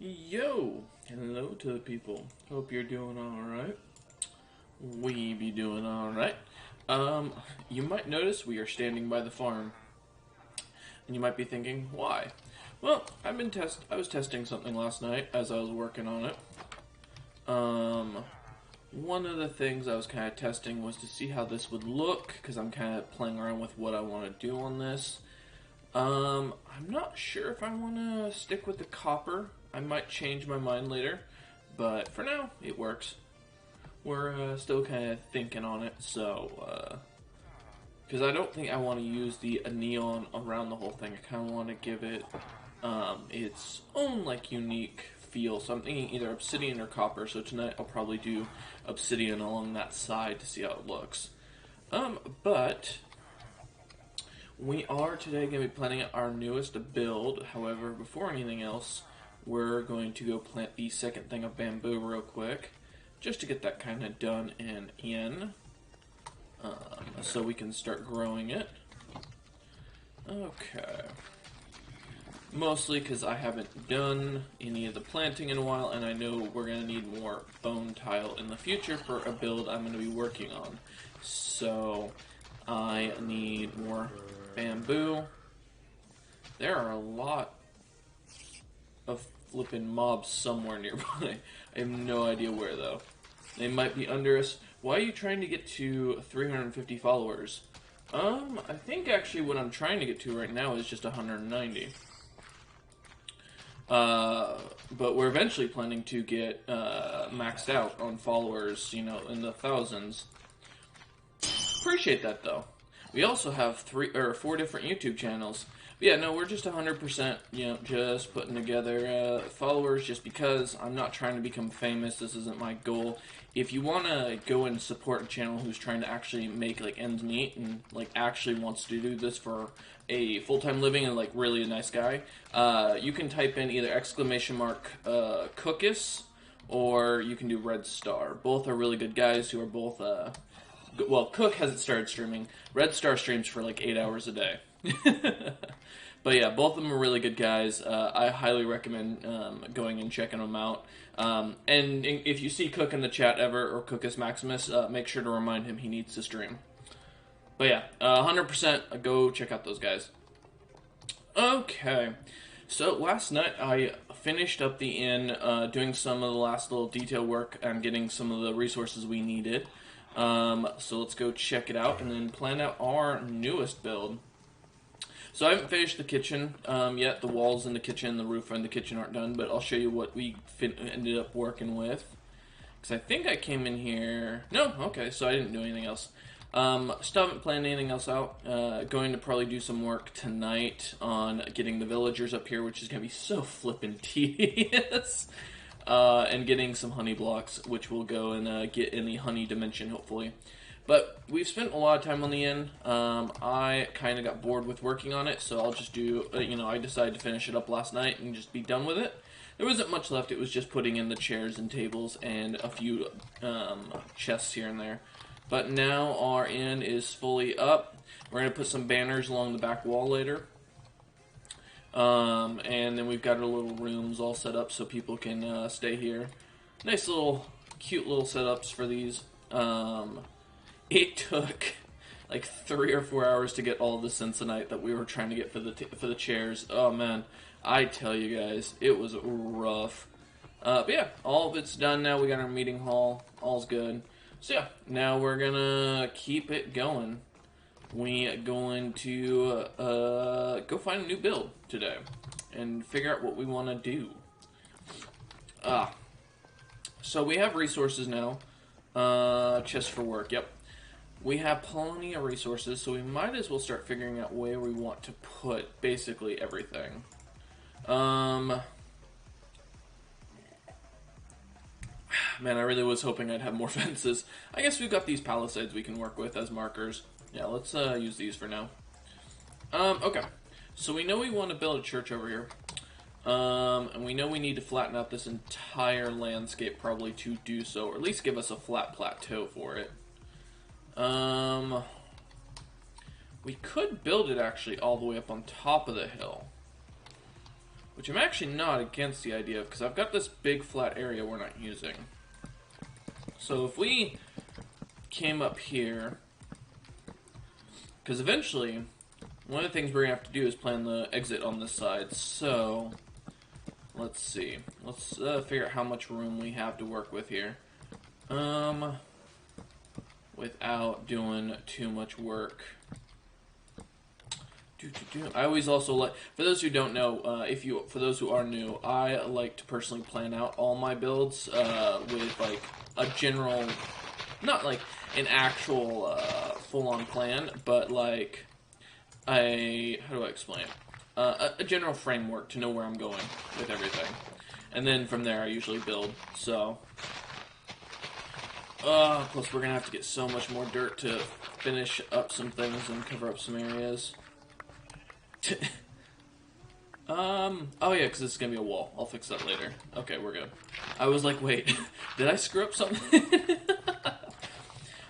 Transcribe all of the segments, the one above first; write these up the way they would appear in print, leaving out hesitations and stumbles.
Yo! Hello to the people. Hope you're doing alright. We be doing alright. You might notice we are standing by the farm. And you might be thinking, why? Well, I was testing something last night as I was working on it. One of the things I was kind of testing was to see how this would look, because I'm kind of playing around with what I want to do on this. I'm not sure if I want to stick with the copper. I might change my mind later, but for now, it works. We're still kind of thinking on it, so, because I don't think I want to use the neon around the whole thing. I kind of want to give it its own, like, unique feel. So I'm thinking either obsidian or copper, so tonight I'll probably do obsidian along that side to see how it looks. But we are today going to be planning our newest build. However, before anything else, we're going to go plant the second thing of bamboo real quick, just to get that kind of done and in, so we can start growing it. Okay. Mostly because I haven't done any of the planting in a while, and I know we're going to need more bone tile in the future for a build I'm going to be working on. So I need more bamboo. There are a lot of flipping mobs somewhere nearby. I have no idea where, though. They might be under us. Why are you trying to get to 350 followers? I think actually what I'm trying to get to right now is just 190. But we're eventually planning to get maxed out on followers, you know, in the thousands. Appreciate that, though. We also have 4 different YouTube channels. But yeah, no, we're just 100%, you know, just putting together followers just because I'm not trying to become famous. This isn't my goal. If you want to go and support a channel who's trying to actually make, like, ends meet and, like, actually wants to do this for a full-time living and, like, really a nice guy, you can type in either !Cookus or you can do Red Star. Both are really good guys who are both, well, Cook hasn't started streaming. Red Star streams for like 8 hours a day. But yeah, both of them are really good guys. I highly recommend going and checking them out. And if you see Cook in the chat ever, or Cookus Maximus, make sure to remind him he needs to stream. But yeah, 100% go check out those guys. Okay, so last night I finished up the inn, doing some of the last little detail work and getting some of the resources we needed. So let's go check it out and then plan out our newest build. So I haven't finished the kitchen yet. The walls in the kitchen, the roof and the kitchen aren't done, but I'll show you what we ended up working with. Because I think I came in here... No, okay, so I didn't do anything else. Still haven't planned anything else out. Going to probably do some work tonight on getting the villagers up here, which is going to be so flippin' tedious. And getting some honey blocks, which we'll go and get in the honey dimension, hopefully. But we've spent a lot of time on the inn. I kind of got bored with working on it, so I'll just do, you know, I decided to finish it up last night and just be done with it. There wasn't much left. It was just putting in the chairs and tables and a few chests here and there. But now our inn is fully up. We're going to put some banners along the back wall later. And then we've got our little rooms all set up so people can stay here. Nice little, cute little setups for these. It took like 3 or 4 hours to get all the Cincinnite that we were trying to get for the chairs. Oh man, I tell you guys, it was rough. But yeah, all of it's done now. We got our meeting hall. All's good. So yeah, now we're gonna keep it going. We are going to go find a new build today and figure out what we want to do. So we have resources now. Chest for work, yep. We have plenty of resources, so we might as well start figuring out where we want to put basically everything. Man, I really was hoping I'd have more fences. I guess we've got these palisades we can work with as markers. Yeah, let's use these for now. Okay. So we know we want to build a church over here. And we know we need to flatten out this entire landscape probably to do so, or at least give us a flat plateau for it. We could build it actually all the way up on top of the hill. which I'm actually not against the idea of, because I've got this big flat area we're not using. So if we came up here, because eventually, one of the things we're going to have to do is plan the exit on this side, so let's see. Let's figure out how much room we have to work with here. Without doing too much work. I always also like, for those who don't know, for those who are new, I like to personally plan out all my builds with like a general, not like an actual full-on plan, but like how do I explain it? A general framework to know where I'm going with everything, and then from there I usually build. So, plus we're gonna have to get so much more dirt to finish up some things and cover up some areas. Oh yeah, because this is gonna be a wall. I'll fix that later. Okay, we're good. I was like, wait, did I screw up something?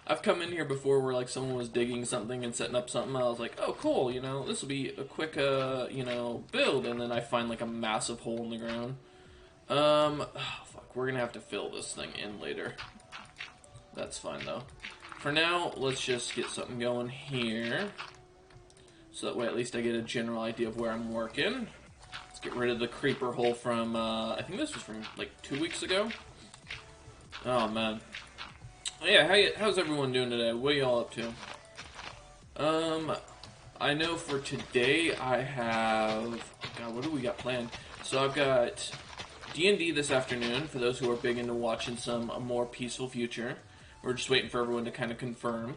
I've come in here before where like someone was digging something and setting up something. I was like, oh cool, you know, this will be a quick, you know, build, and then I find like a massive hole in the ground. Oh, fuck, we're gonna have to fill this thing in later. That's fine though. For now, let's just get something going here. So that way at least I get a general idea of where I'm working. Let's get rid of the creeper hole from, I think this was from like 2 weeks ago. Oh man. Yeah, how's everyone doing today? What are y'all up to? I know for today I have, oh god, what do we got planned? So I've got D&D this afternoon, for those who are big into watching some more Peaceful Future. We're just waiting for everyone to kind of confirm.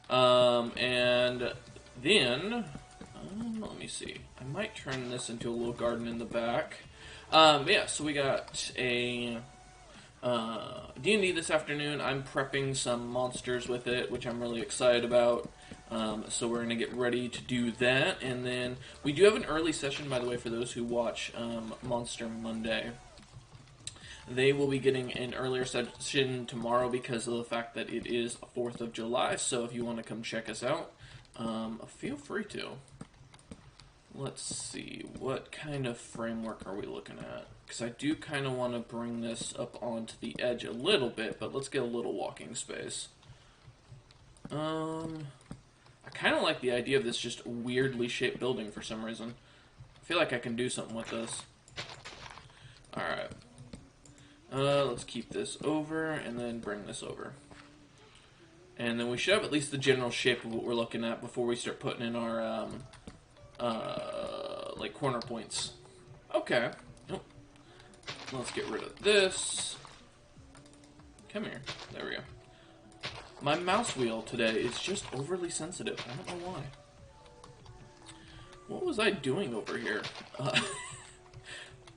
And then, let me see. I might turn this into a little garden in the back. Yeah, so we got a D&D this afternoon. I'm prepping some monsters with it, which I'm really excited about. So we're going to get ready to do that. And then we do have an early session, by the way, for those who watch Monster Monday. They will be getting an earlier session tomorrow because of the fact that it is 4th of July. So if you want to come check us out, feel free to. Let's see, what kind of framework are we looking at? Because I do kind of want to bring this up onto the edge a little bit, but let's get a little walking space. I kind of like the idea of this just weirdly shaped building for some reason. I feel like I can do something with this. Alright. Let's keep this over, and then bring this over. And then we should have at least the general shape of what we're looking at before we start putting in our, like corner points. Okay. Oh. Let's get rid of this. Come here. There we go. My mouse wheel today is just overly sensitive. I don't know why. What was I doing over here?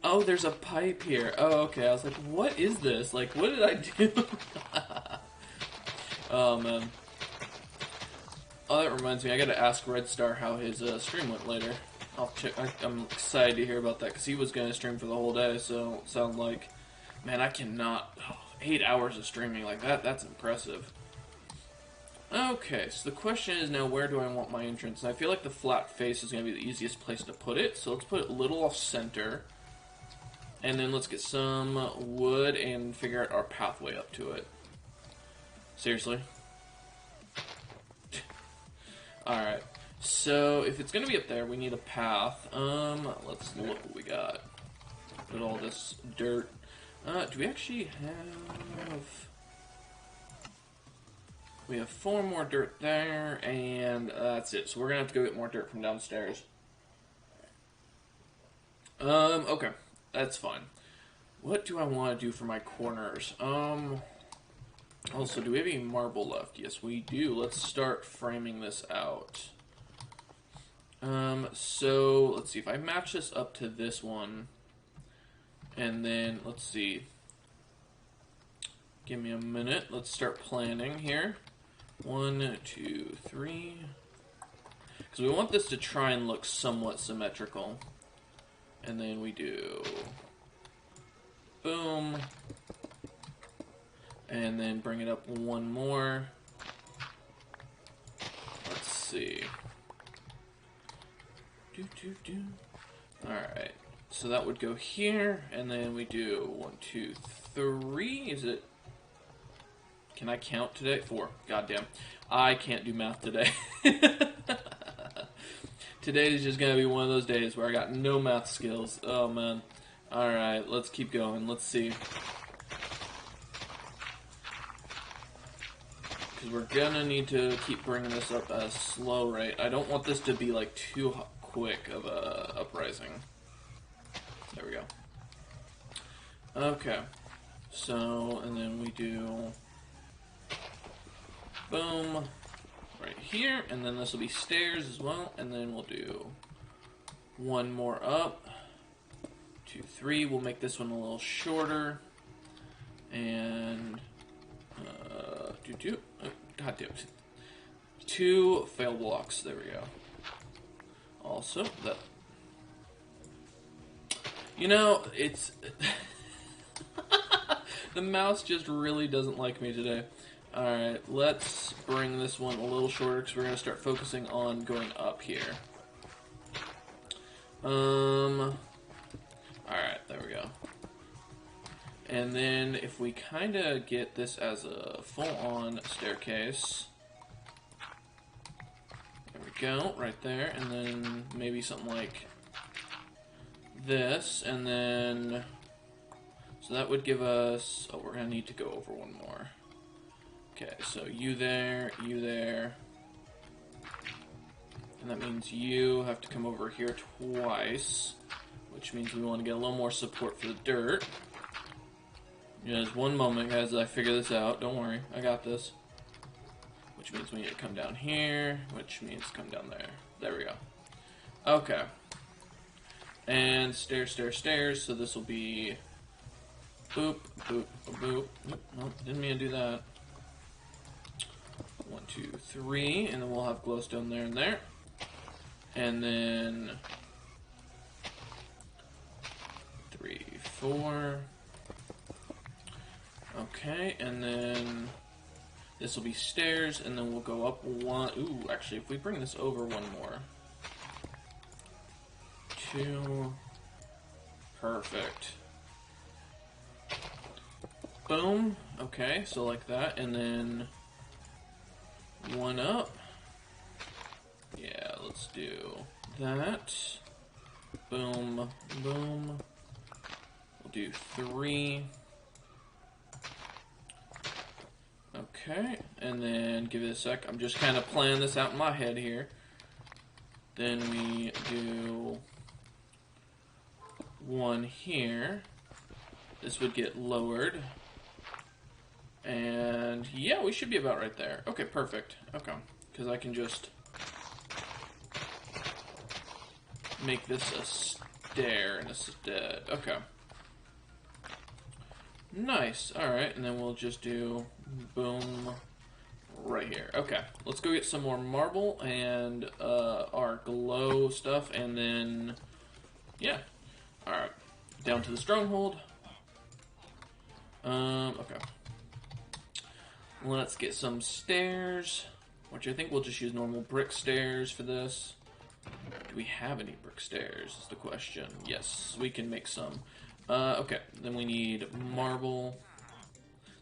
Oh, there's a pipe here. Oh, okay. I was like, what is this? Like, what did I do? Oh, man. Oh, that reminds me. I gotta ask Red Star how his stream went later. I'll check. I'm excited to hear about that because he was gonna stream for the whole day. So it sounds like, man, I cannot. 8 hours of streaming like that. That's impressive. Okay, so the question is now, where do I want my entrance? And I feel like the flat face is gonna be the easiest place to put it. So let's put it a little off center, and then let's get some wood and figure out our pathway up to it. Seriously. Alright, so if it's gonna be up there, we need a path. Let's look what we got. Put all this dirt. Do we actually have... We have 4 more dirt there, and that's it. So we're gonna have to go get more dirt from downstairs. Okay. That's fine. What do I want to do for my corners? Also, do we have any marble left? Yes, we do. Let's start framing this out. So, let's see. If I match this up to this one, and then, let's see. Give me a minute. Let's start planning here. 1, 2, 3. Because we want this to try and look somewhat symmetrical. And then we do... boom. And then bring it up 1 more. Let's see. Alright. so that would go here, and then we do 1, 2, 3. Is it? Can I count today? 4. Goddamn. I can't do math today. Today is just going to be one of those days where I got no math skills. Oh, man. Alright, let's keep going. Let's see. Because we're going to need to keep bringing this up at a slow rate. I don't want this to be, like, too quick of a uprising. There we go. Okay. So, and then we do... boom. Right here, and then this will be stairs as well, and then we'll do 1 more up. 2, 3. We'll make this one a little shorter. And... God damn it. 2 fail blocks. There we go. Also, that... You know, it's... The mouse just really doesn't like me today. Alright, let's bring this one a little shorter because we're going to start focusing on going up here. Alright, there we go. And then if we kind of get this as a full-on staircase. There we go, right there. And then maybe something like this. And then... So that would give us... Oh, we're going to need to go over 1 more. Okay, so you there, and that means you have to come over here twice, which means we want to get a little more support for the dirt. Just 1 moment, guys, as I figure this out. Don't worry, I got this. Which means we need to come down here, which means come down there. There we go. Okay. And stairs, stairs, stairs, so this will be boop, boop, boop. Nope, didn't mean to do that. 1, 2, 3, and then we'll have glowstone there and there. And then 3, 4. Okay, and then this will be stairs, and then we'll go up 1. Ooh, actually, if we bring this over 1 more. 2. Perfect. Boom. Okay, so like that, and then 1 up. Yeah, let's do that. Boom, boom. We'll do 3. Okay, and then give it a sec. I'm just kind of planning this out in my head here. Then we do 1 here. This would get lowered. And yeah, we should be about right there. Okay, perfect. Okay, because I can just make this a stair instead. Okay. Nice. Alright, and then we'll just do boom right here. Okay, let's go get some more marble and our glow stuff, and then yeah. Alright, down to the stronghold. Okay. Let's get some stairs, which I think we'll just use normal brick stairs for this. Do we have any brick stairs is the question. Yes, we can make some. Okay, then we need marble.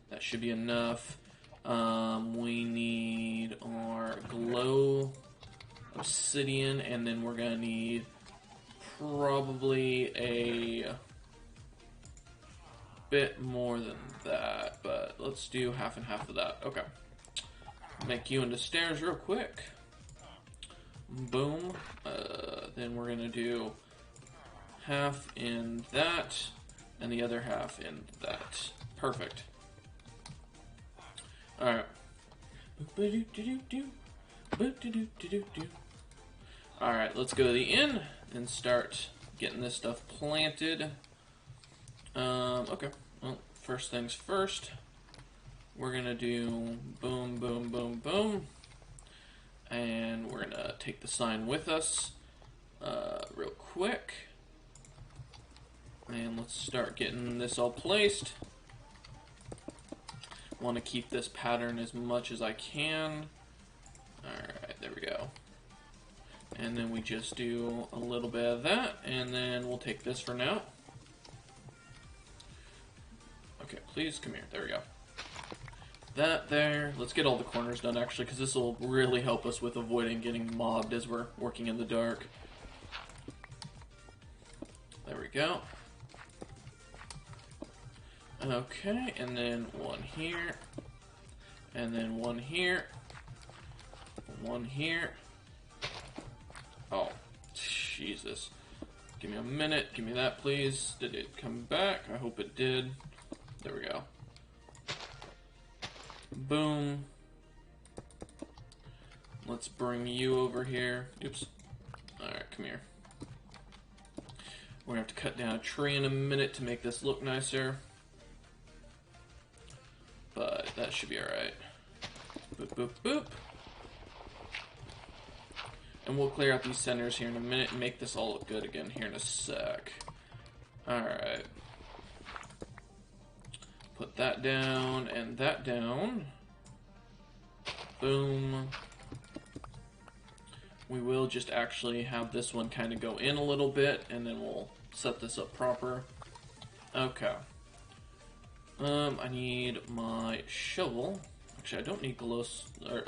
That should be enough. We need our glow obsidian, and then we're gonna need probably a bit more than that, but let's do half and half of that. Okay. Make you into stairs real quick. Boom. Then we're gonna do half in that, and the other half in that. Perfect. Alright. Alright, let's go to the inn and start getting this stuff planted. Okay. Well, first things first. We're gonna do boom, boom, boom, boom. And we're gonna take the sign with us real quick. And let's start getting this all placed. Want to keep this pattern as much as I can. Alright, there we go. And then we just do a little bit of that, and then we'll take this for now. Okay, please, come here. There we go. That there. Let's get all the corners done, actually, because this will really help us with avoiding getting mobbed as we're working in the dark. There we go. Okay, and then one here. And then one here. One here. Oh, Jesus. Give me a minute. Give me that, please. Did it come back? I hope it did. There we go. Boom. Let's bring you over here. Oops. Alright, come here. We're gonna have to cut down a tree in a minute to make this look nicer. But that should be alright. Boop, boop, boop. And we'll clear out these centers here in a minute and make this all look good again here in a sec. Alright. Put that down and that down. Boom. We will just actually have this one kind of go in a little bit, and then we'll set this up proper. Okay. I need my shovel. Actually, I don't need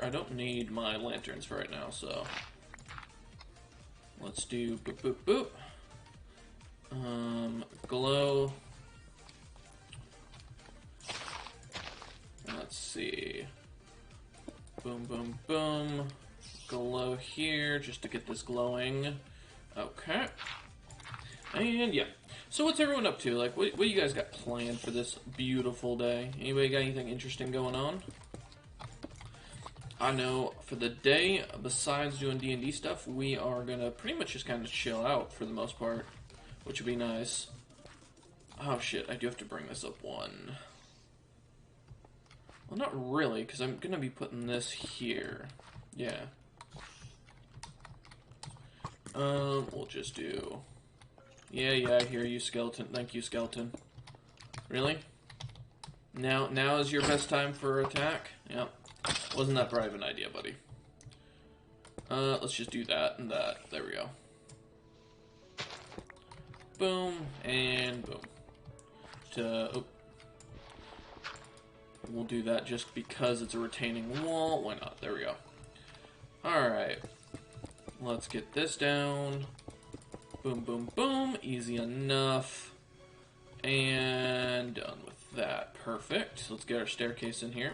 I don't need my lanterns for right now, so let's do boop boop boop. Glow. Let's see. Boom, boom, boom. Glow here just to get this glowing. Okay. And yeah. So what's everyone up to? Like, what do you guys got planned for this beautiful day? Anybody got anything interesting going on? I know for the day, besides doing D&D stuff, we are gonna pretty much just kind of chill out for the most part, which would be nice. Oh shit, I do have to bring this up one. Well, not really, because I'm gonna be putting this here. Yeah. We'll just do... Yeah, I hear you, skeleton. Thank you, skeleton. Really? Now is your best time for attack? Yep. Wasn't that bright of an idea, buddy. Let's just do that and that. There we go. Boom, and boom. Oh. We'll do that just because it's a retaining wall. Why not? There we go. Alright. Let's get this down. Boom, boom, boom. Easy enough. And done with that. Perfect. Let's get our staircase in here.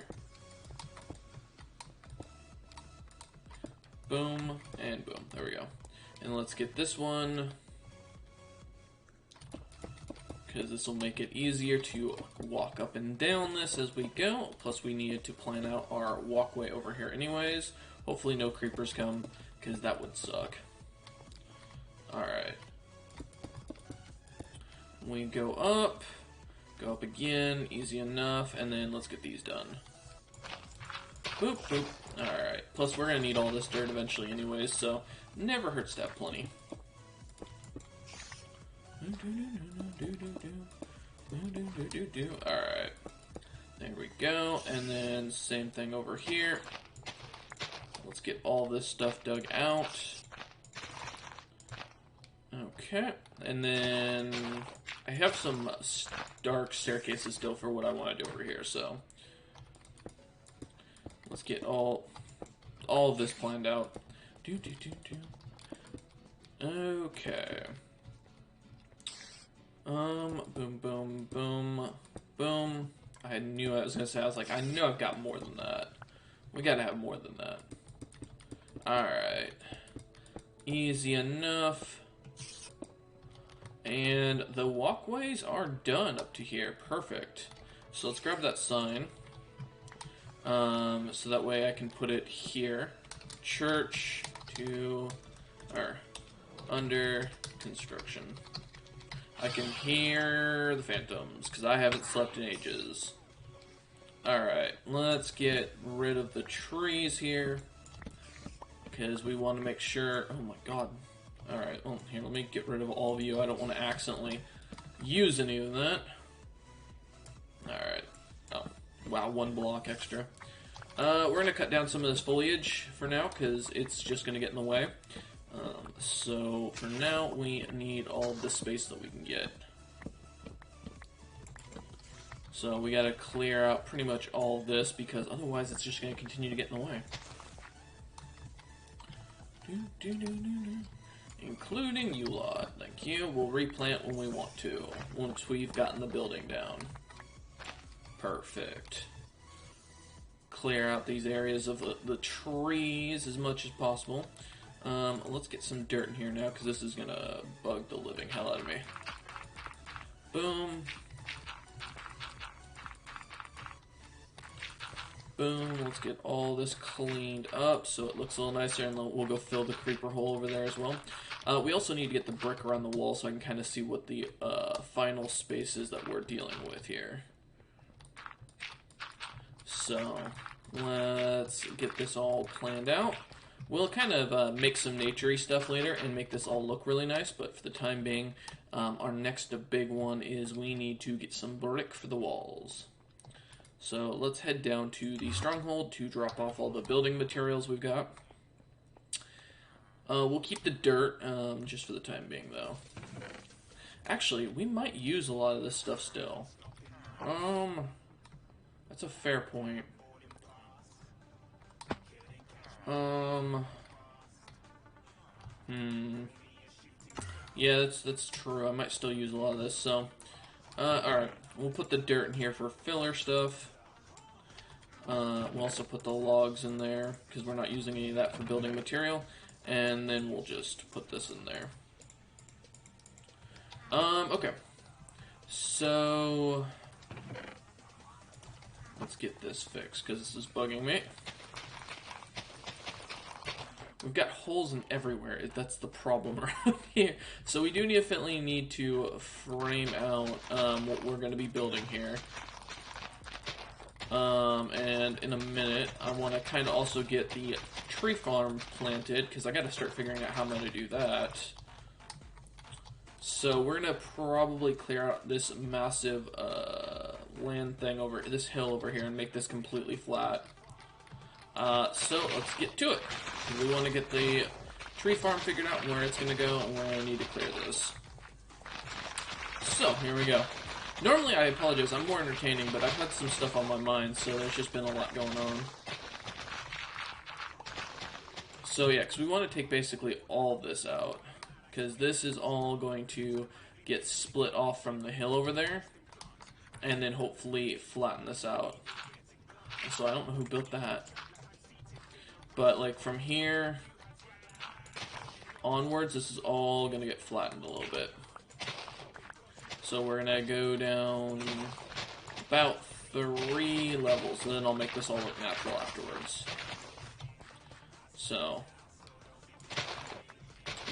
Boom, and boom. There we go. And let's get this one, because this will make it easier to walk up and down this as we go. Plus, we needed to plan out our walkway over here anyways. Hopefully no creepers come, because that would suck. Alright. We go up again, easy enough, and then let's get these done. Boop, boop. Alright. Plus, we're going to need all this dirt eventually anyways, so never hurts to have plenty. Alright. There we go. And then same thing over here. Let's get all this stuff dug out. Okay. And then I have some dark staircases still for what I want to do over here, so let's get all of this planned out. Okay. Boom, boom, boom, boom. I knew I was gonna say, I was like, I know I've got more than that. We gotta have more than that. Alright. Easy enough. And the walkways are done up to here. Perfect. So let's grab that sign. So that way I can put it here. Church to, or under construction. I can hear the phantoms, because I haven't slept in ages. Alright, let's get rid of the trees here, because we want to make sure... Oh my god. Alright, well, here, let me get rid of all of you. I don't want to accidentally use any of that. Alright. Oh, wow, one block extra. We're going to cut down some of this foliage for now, because it's just going to get in the way. So for now, we need all the space that we can get. So we gotta clear out pretty much all of this, because otherwise it's just gonna continue to get in the way. Including you lot. Thank you. We'll replant when we want to, once we've gotten the building down. Perfect. Clear out these areas of the trees as much as possible. Let's get some dirt in here now, because this is gonna bug the living hell out of me. Boom. Boom. Let's get all this cleaned up so it looks a little nicer, and we'll go fill the creeper hole over there as well. We also need to get the brick around the wall so I can kind of see what the final space is that we're dealing with here. So, let's get this all planned out. We'll kind of make some nature-y stuff later and make this all look really nice, but for the time being, our next big one is we need to get some brick for the walls. So let's head down to the stronghold to drop off all the building materials we've got. We'll keep the dirt just for the time being, though. Actually, we might use a lot of this stuff still. That's a fair point. Yeah, that's true. I might still use a lot of this, so... alright. We'll put the dirt in here for filler stuff. We'll also put the logs in there, because we're not using any of that for building material. And then we'll just put this in there. Okay. So... let's get this fixed, because this is bugging me. We've got holes in everywhere. That's the problem around here. So we do definitely need to frame out what we're going to be building here. And in a minute, I want to kind of also get the tree farm planted, because I got to start figuring out how I'm going to do that. So we're going to probably clear out this massive land thing over this hill over here and make this completely flat. So let's get to it. We want to get the tree farm figured out, where it's going to go, and where I need to clear this. So, here we go. Normally, I apologize, I'm more entertaining, but I've had some stuff on my mind, so there's just been a lot going on. So yeah, because we want to take basically all of this out, because this is all going to get split off from the hill over there, and then hopefully flatten this out. So I don't know who built that. But, like, from here onwards, this is all going to get flattened a little bit. So we're going to go down about 3 levels, and then I'll make this all look natural afterwards. So,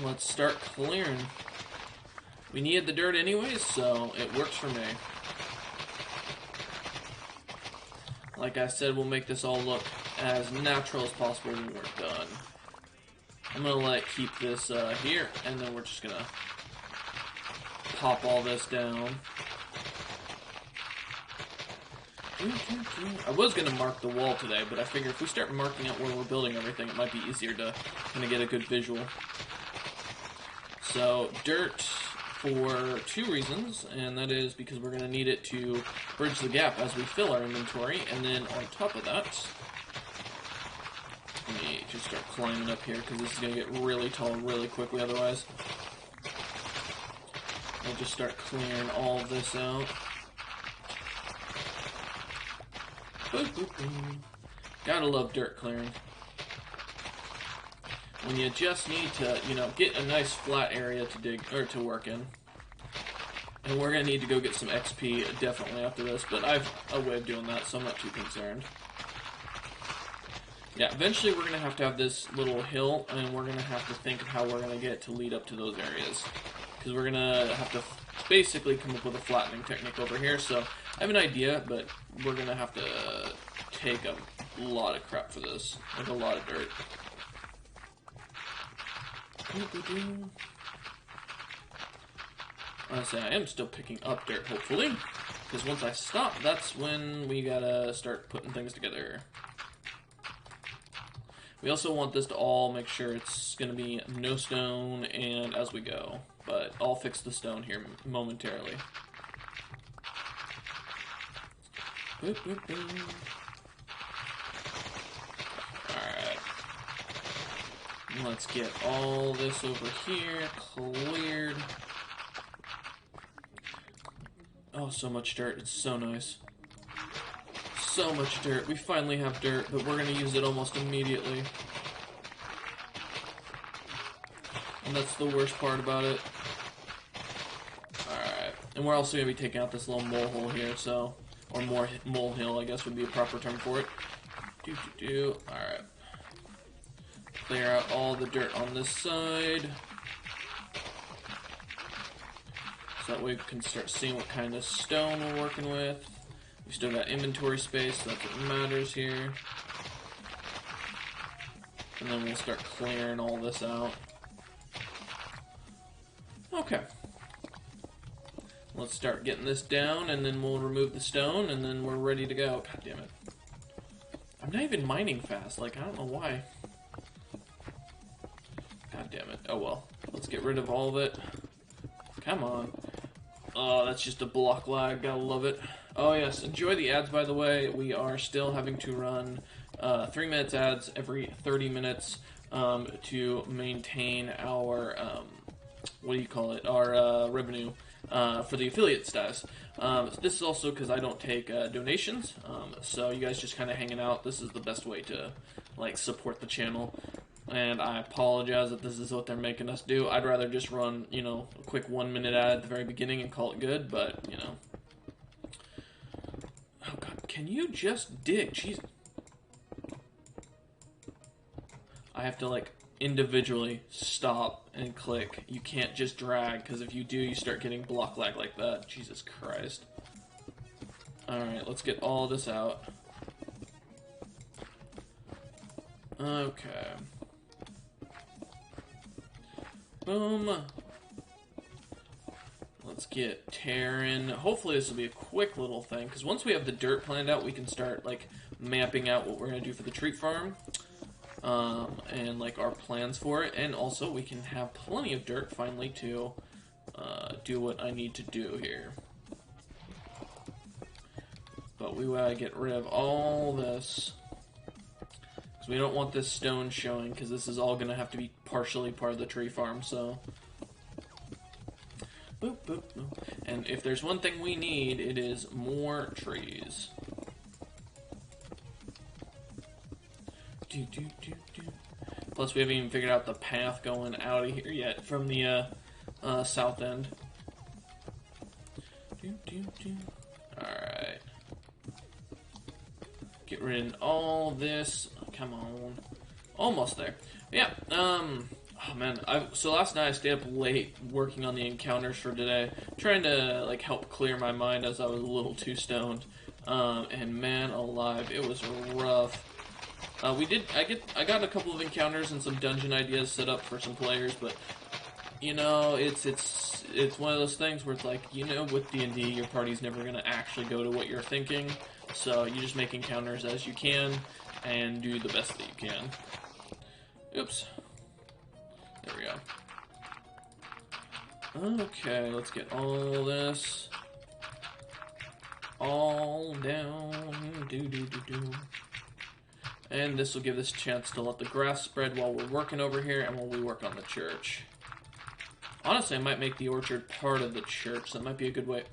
let's start clearing. We needed the dirt anyways, so it works for me. Like I said, we'll make this all look as natural as possible when we're done. I'm gonna keep this here, and then we're just gonna pop all this down. I was gonna mark the wall today, but I figure if we start marking out where we're building everything, it might be easier to kind of get a good visual. So, dirt for 2 reasons, and that is because we're gonna need it to bridge the gap as we fill our inventory, and then on top of that, let me just start climbing up here, because this is going to get really tall really quickly otherwise. I'll just start clearing all of this out. Boop, boop, boop. Gotta love dirt clearing. When you just need to, get a nice flat area to dig, or to work in. And we're going to need to go get some XP definitely after this, but I have a way of doing that, so I'm not too concerned. Yeah, eventually we're going to have this little hill, and we're going to have to think of how we're going to get to lead up to those areas. Because we're going to have to basically come up with a flattening technique over here, so I have an idea, but we're going to have to take a lot of crap for this. Like a lot of dirt. Honestly, I am still picking up dirt, hopefully. Because once I stop, that's when we gotta start putting things together. We also want this to all make sure it's going to be no stone and as we go. But I'll fix the stone here momentarily. Boop, boop, boop. Alright. Let's get all this over here cleared. Oh, so much dirt. It's so nice. So much dirt. We finally have dirt, but we're going to use it almost immediately. And that's the worst part about it. Alright. And we're also going to be taking out this little mole hole here, so... Or more molehill, I guess would be a proper term for it. Alright. Clear out all the dirt on this side. So that way we can start seeing what kind of stone we're working with. We still got inventory space, so that's what matters here. And then we'll start clearing all this out. Okay. Let's start getting this down, and then we'll remove the stone, and then we're ready to go. God damn it. I'm not even mining fast, like, I don't know why. God damn it. Oh well. Let's get rid of all of it. Come on. Oh, that's just a block lag. Gotta love it. Oh yes, enjoy the ads, by the way. We are still having to run 3 minutes ads every 30 minutes to maintain our, what do you call it, our revenue for the affiliate status. This is also because I don't take donations, so you guys just kind of hanging out. This is the best way to, like, support the channel. And I apologize that this is what they're making us do. I'd rather just run, you know, a quick 1 minute ad at the very beginning and call it good, but, you know. Oh god, can you just dig? Jeez. I have to, like, individually stop and click. You can't just drag, because if you do, you start getting block lag like that. Jesus Christ. Alright, let's get all this out. Okay. Boom. Let's get tearing. Hopefully this will be a quick little thing, because once we have the dirt planned out, we can start, like, mapping out what we're going to do for the treat farm. And, like, our plans for it. And also, we can have plenty of dirt, finally, to do what I need to do here. But we gotta get rid of all this. Because we don't want this stone showing, because this is all going to have to be partially part of the tree farm, so... Boop, boop, boop. And if there's one thing we need, it is more trees. Plus, we haven't even figured out the path going out of here yet from the south end. Alright. Get rid of all this. Come on. Almost there. Yeah, oh man, so last night I stayed up late working on the encounters for today, trying to, like, help clear my mind as I was a little too stoned. And man alive, it was rough. I got a couple of encounters and some dungeon ideas set up for some players, but, you know, it's one of those things where it's like, you know, with D&D, your party's never going to actually go to what you're thinking, so you just make encounters as you can, and do the best that you can. Oops. There we go. Okay, let's get all this all down. And this will give us a chance to let the grass spread while we're working over here and while we work on the church. Honestly, I might make the orchard part of the church. That might be a good way.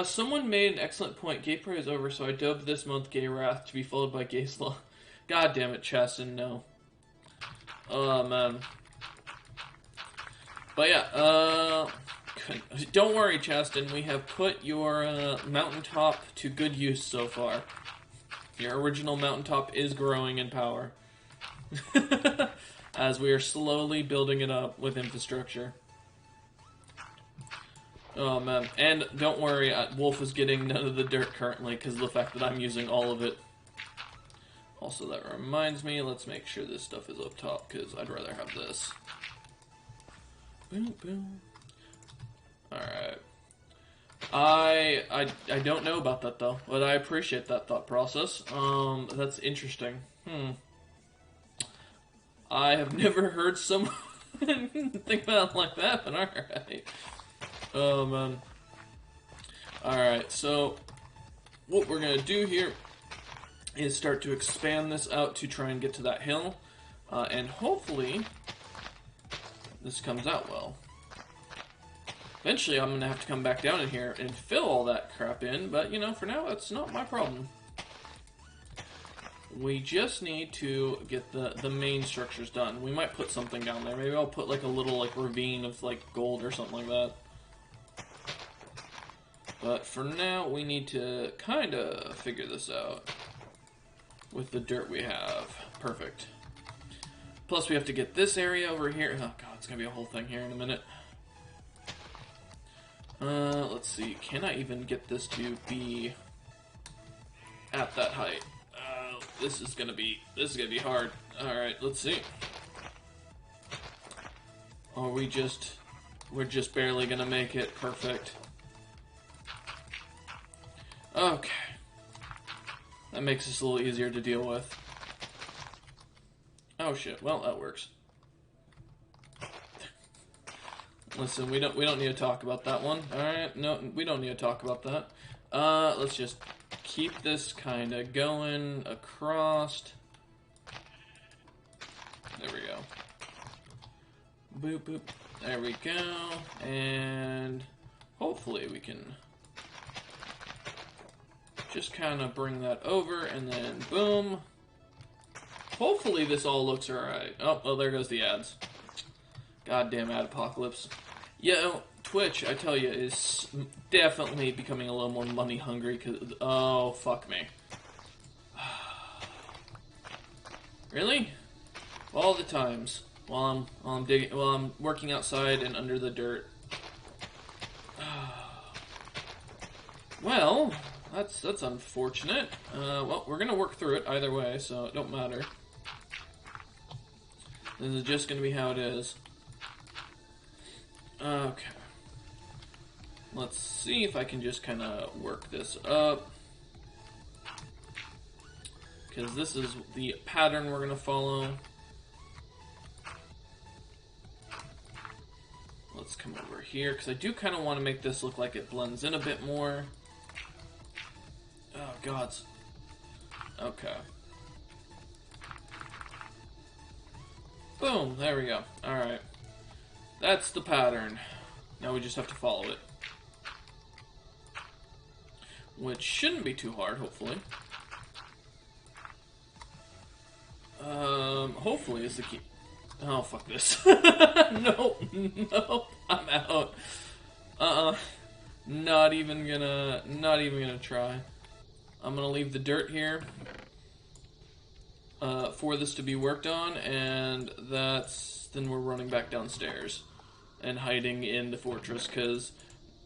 Someone made an excellent point. Gay Pride is over, so I dubbed this month Gay Wrath to be followed by Gay Slaw. God damn it, Chaston, no. Oh, man. But yeah, don't worry, Chaston. We have put your mountaintop to good use so far. Your original mountaintop is growing in power. As we are slowly building it up with infrastructure. Oh, man. And don't worry, Wolf is getting none of the dirt currently because of the fact that I'm using all of it. Also, that reminds me, let's make sure this stuff is up top because I'd rather have this. Boom, boom. Alright. I don't know about that, though, but I appreciate that thought process. That's interesting. I have never heard someone think about it like that, but alright. Oh, man. Alright, so what we're going to do here is start to expand this out to try and get to that hill. And hopefully this comes out well. Eventually I'm going to have to come back down in here and fill all that crap in, but, you know, for now, that's not my problem. We just need to get the main structures done. We might put something down there. Maybe I'll put, like, a little, like, ravine of, like, gold or something like that. But for now, we need to kind of figure this out with the dirt we have. Perfect. Plus, we have to get this area over here. Oh, God, it's going to be a whole thing here in a minute. Let's see. Can I even get this to be at that height? This is gonna be hard. All right, let's see. Are we're just barely gonna make it. Perfect. Okay. That makes this a little easier to deal with. Oh shit. Well, that works. Listen, we don't need to talk about that one. Alright, no, we don't need to talk about that. Let's just keep this kind of going across. There we go. Boop, boop. There we go. And hopefully we can just kind of bring that over, and then boom. Hopefully this all looks alright. Oh, well, there goes the ads. Goddamn ad apocalypse. Yeah, Twitch, I tell you, is definitely becoming a little more money hungry. Cause oh, fuck me. Really? All the times while I'm working outside and under the dirt. Well, that's unfortunate. Well, we're gonna work through it either way, so it don't matter. This is just gonna be how it is. Okay. Let's see if I can just kind of work this up. Because this is the pattern we're going to follow. Let's come over here, because I do kind of want to make this look like it blends in a bit more. Oh, God. Okay. Boom, there we go. Alright. That's the pattern. Now we just have to follow it. Which shouldn't be too hard, hopefully. Hopefully is the key. Oh, fuck this. Nope, nope, I'm out. Not even gonna try. I'm gonna leave the dirt here for this to be worked on, and then we're running back downstairs and hiding in the fortress, because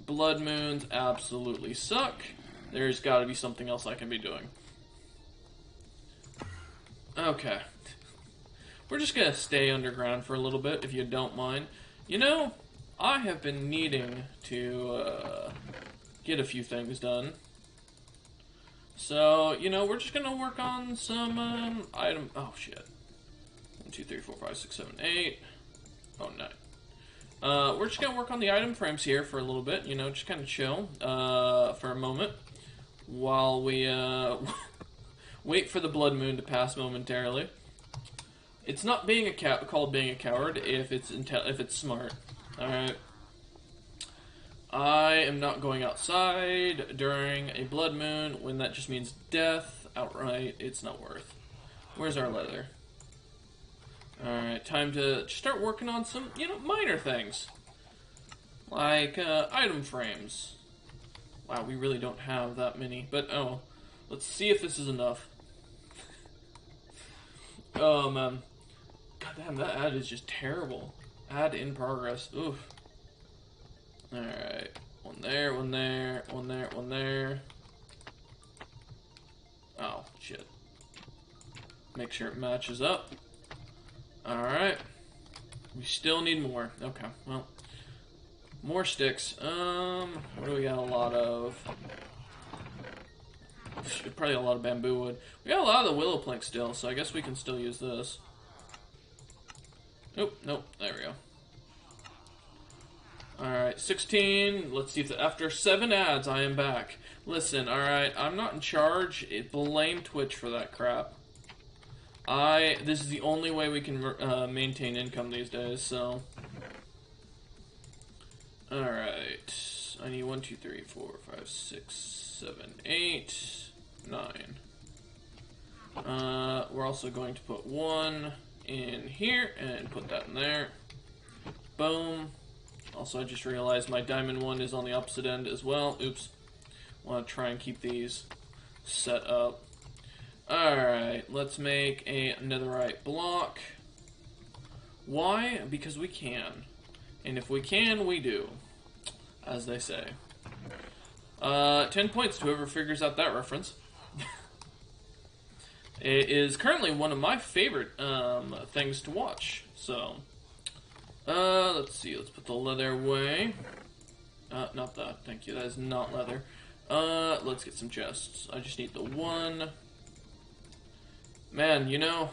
blood moons absolutely suck. There's got to be something else I can be doing. Okay. We're just going to stay underground for a little bit, if you don't mind. You know, I have been needing to get a few things done. So, you know, we're just going to work on some item... Oh, shit. 1, 2, 3, 4, 5, 6, 7, 8. Oh, 9. We're just going to work on the item frames here for a little bit, you know, just kind of chill for a moment while we wait for the blood moon to pass momentarily. It's not being called being a coward if it's smart. All right. I am not going outside during a blood moon when that just means death outright. It's not worth. Where's our leather? Alright, time to start working on some, you know, minor things. Like, item frames. Wow, we really don't have that many. But, oh, let's see if this is enough. Oh, man. God damn, that ad is just terrible. Ad in progress. Oof. Alright. One there, one there, one there, one there. Oh, shit. Make sure it matches up. Alright. We still need more. Okay, well. More sticks. What do we got a lot of? Probably a lot of bamboo wood. We got a lot of the willow plank still, so I guess we can still use this. Nope, nope, there we go. Alright, 16. Let's see if after 7 ads I am back. Listen, alright, I'm not in charge. Blame Twitch for that crap. This is the only way we can maintain income these days, so. Alright. I need 1, 2, 3, 4, 5, 6, 7, 8, 9. We're also going to put 1 in here and put that in there. Boom. Also, I just realized my diamond one is on the opposite end as well. Oops. Want to try and keep these set up. Alright, let's make a netherite block. Why? Because we can. And if we can, we do. As they say. 10 points to whoever figures out that reference. It is currently one of my favorite things to watch. So, let's see. Let's put the leather away. Not that. Thank you. That is not leather. Let's get some chests. I just need the 1. Man, you know,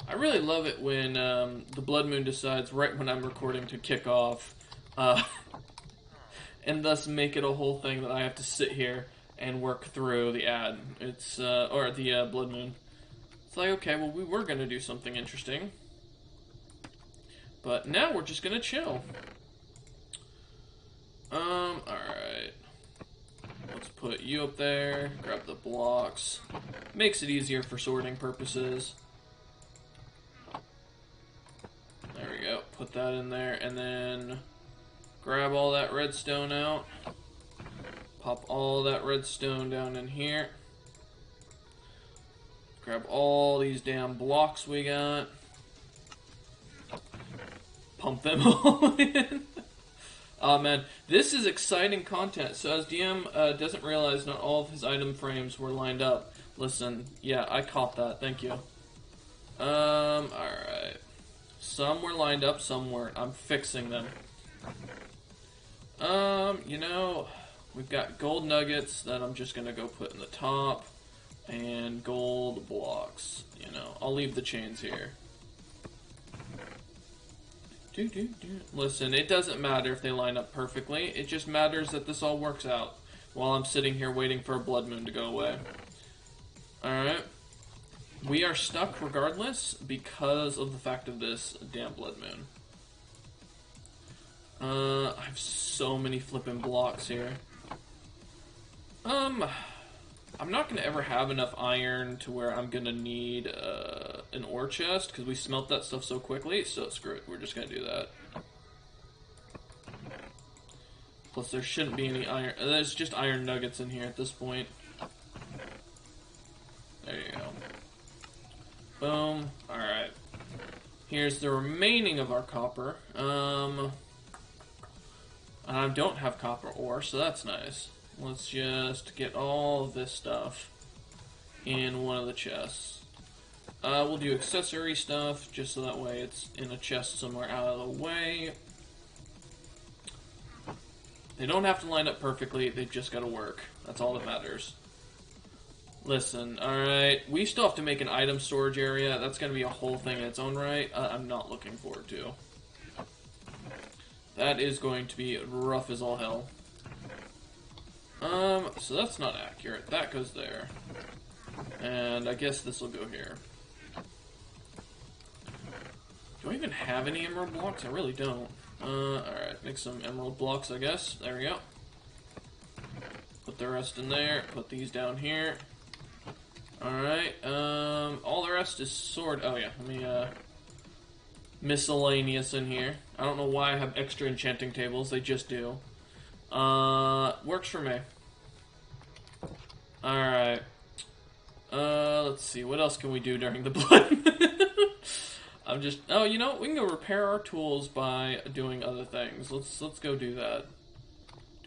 I really love it when the Blood Moon decides right when I'm recording to kick off, and thus make it a whole thing that I have to sit here and work through the ad. It's or the Blood Moon. It's like, okay, well, we were gonna do something interesting, but now we're just gonna chill. Alright. Let's put you up there, grab the blocks. Makes it easier for sorting purposes. There we go, put that in there, and then grab all that redstone out. Pop all that redstone down in here. Grab all these damn blocks we got. Pump them all in. Oh man, this is exciting content. So as DM doesn't realize not all of his item frames were lined up. Listen, yeah, I caught that. Thank you. Alright. Some were lined up, some weren't. I'm fixing them. You know, we've got gold nuggets that I'm just gonna go put in the top. And gold blocks. You know, I'll leave the chains here. Listen, it doesn't matter if they line up perfectly. It just matters that this all works out while I'm sitting here waiting for a Blood Moon to go away. Alright. We are stuck regardless because of the fact of this damn Blood Moon. I have so many flippin' blocks here. I'm not going to ever have enough iron to where I'm going to need an ore chest, because we smelt that stuff so quickly, so screw it, we're just going to do that. Plus there shouldn't be any iron, there's just iron nuggets in here at this point. There you go. Boom, alright. Here's the remaining of our copper. I don't have copper ore, so that's nice. Let's just get all of this stuff in one of the chests. We'll do accessory stuff, just so that way it's in a chest somewhere out of the way. They don't have to line up perfectly, they've just got to work. That's all that matters. Listen, alright, we still have to make an item storage area. That's going to be a whole thing in its own right. I'm not looking forward to. That is going to be rough as all hell. So that's not accurate. That goes there. And I guess this will go here. Do I even have any emerald blocks? I really don't. Alright, make some emerald blocks, I guess. There we go. Put the rest in there. Put these down here. Alright, all the rest is sword. Oh yeah, let me, miscellaneous in here. I don't know why I have extra enchanting tables. They just do. Works for me. Alright. Let's see. What else can we do during the blood? I'm just... Oh, you know, we can go repair our tools by doing other things. Let's go do that.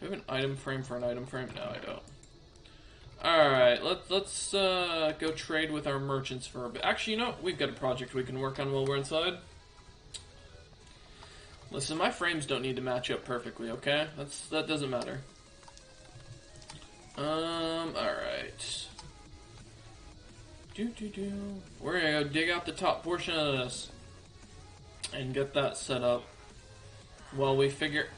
Do I have an item frame for an item frame? No, I don't. Alright, let's go trade with our merchants for a bit. Actually, you know, we've got a project we can work on while we're inside. Listen, my frames don't need to match up perfectly, okay? That doesn't matter. Alright. We're gonna go dig out the top portion of this. and get that set up while we figure...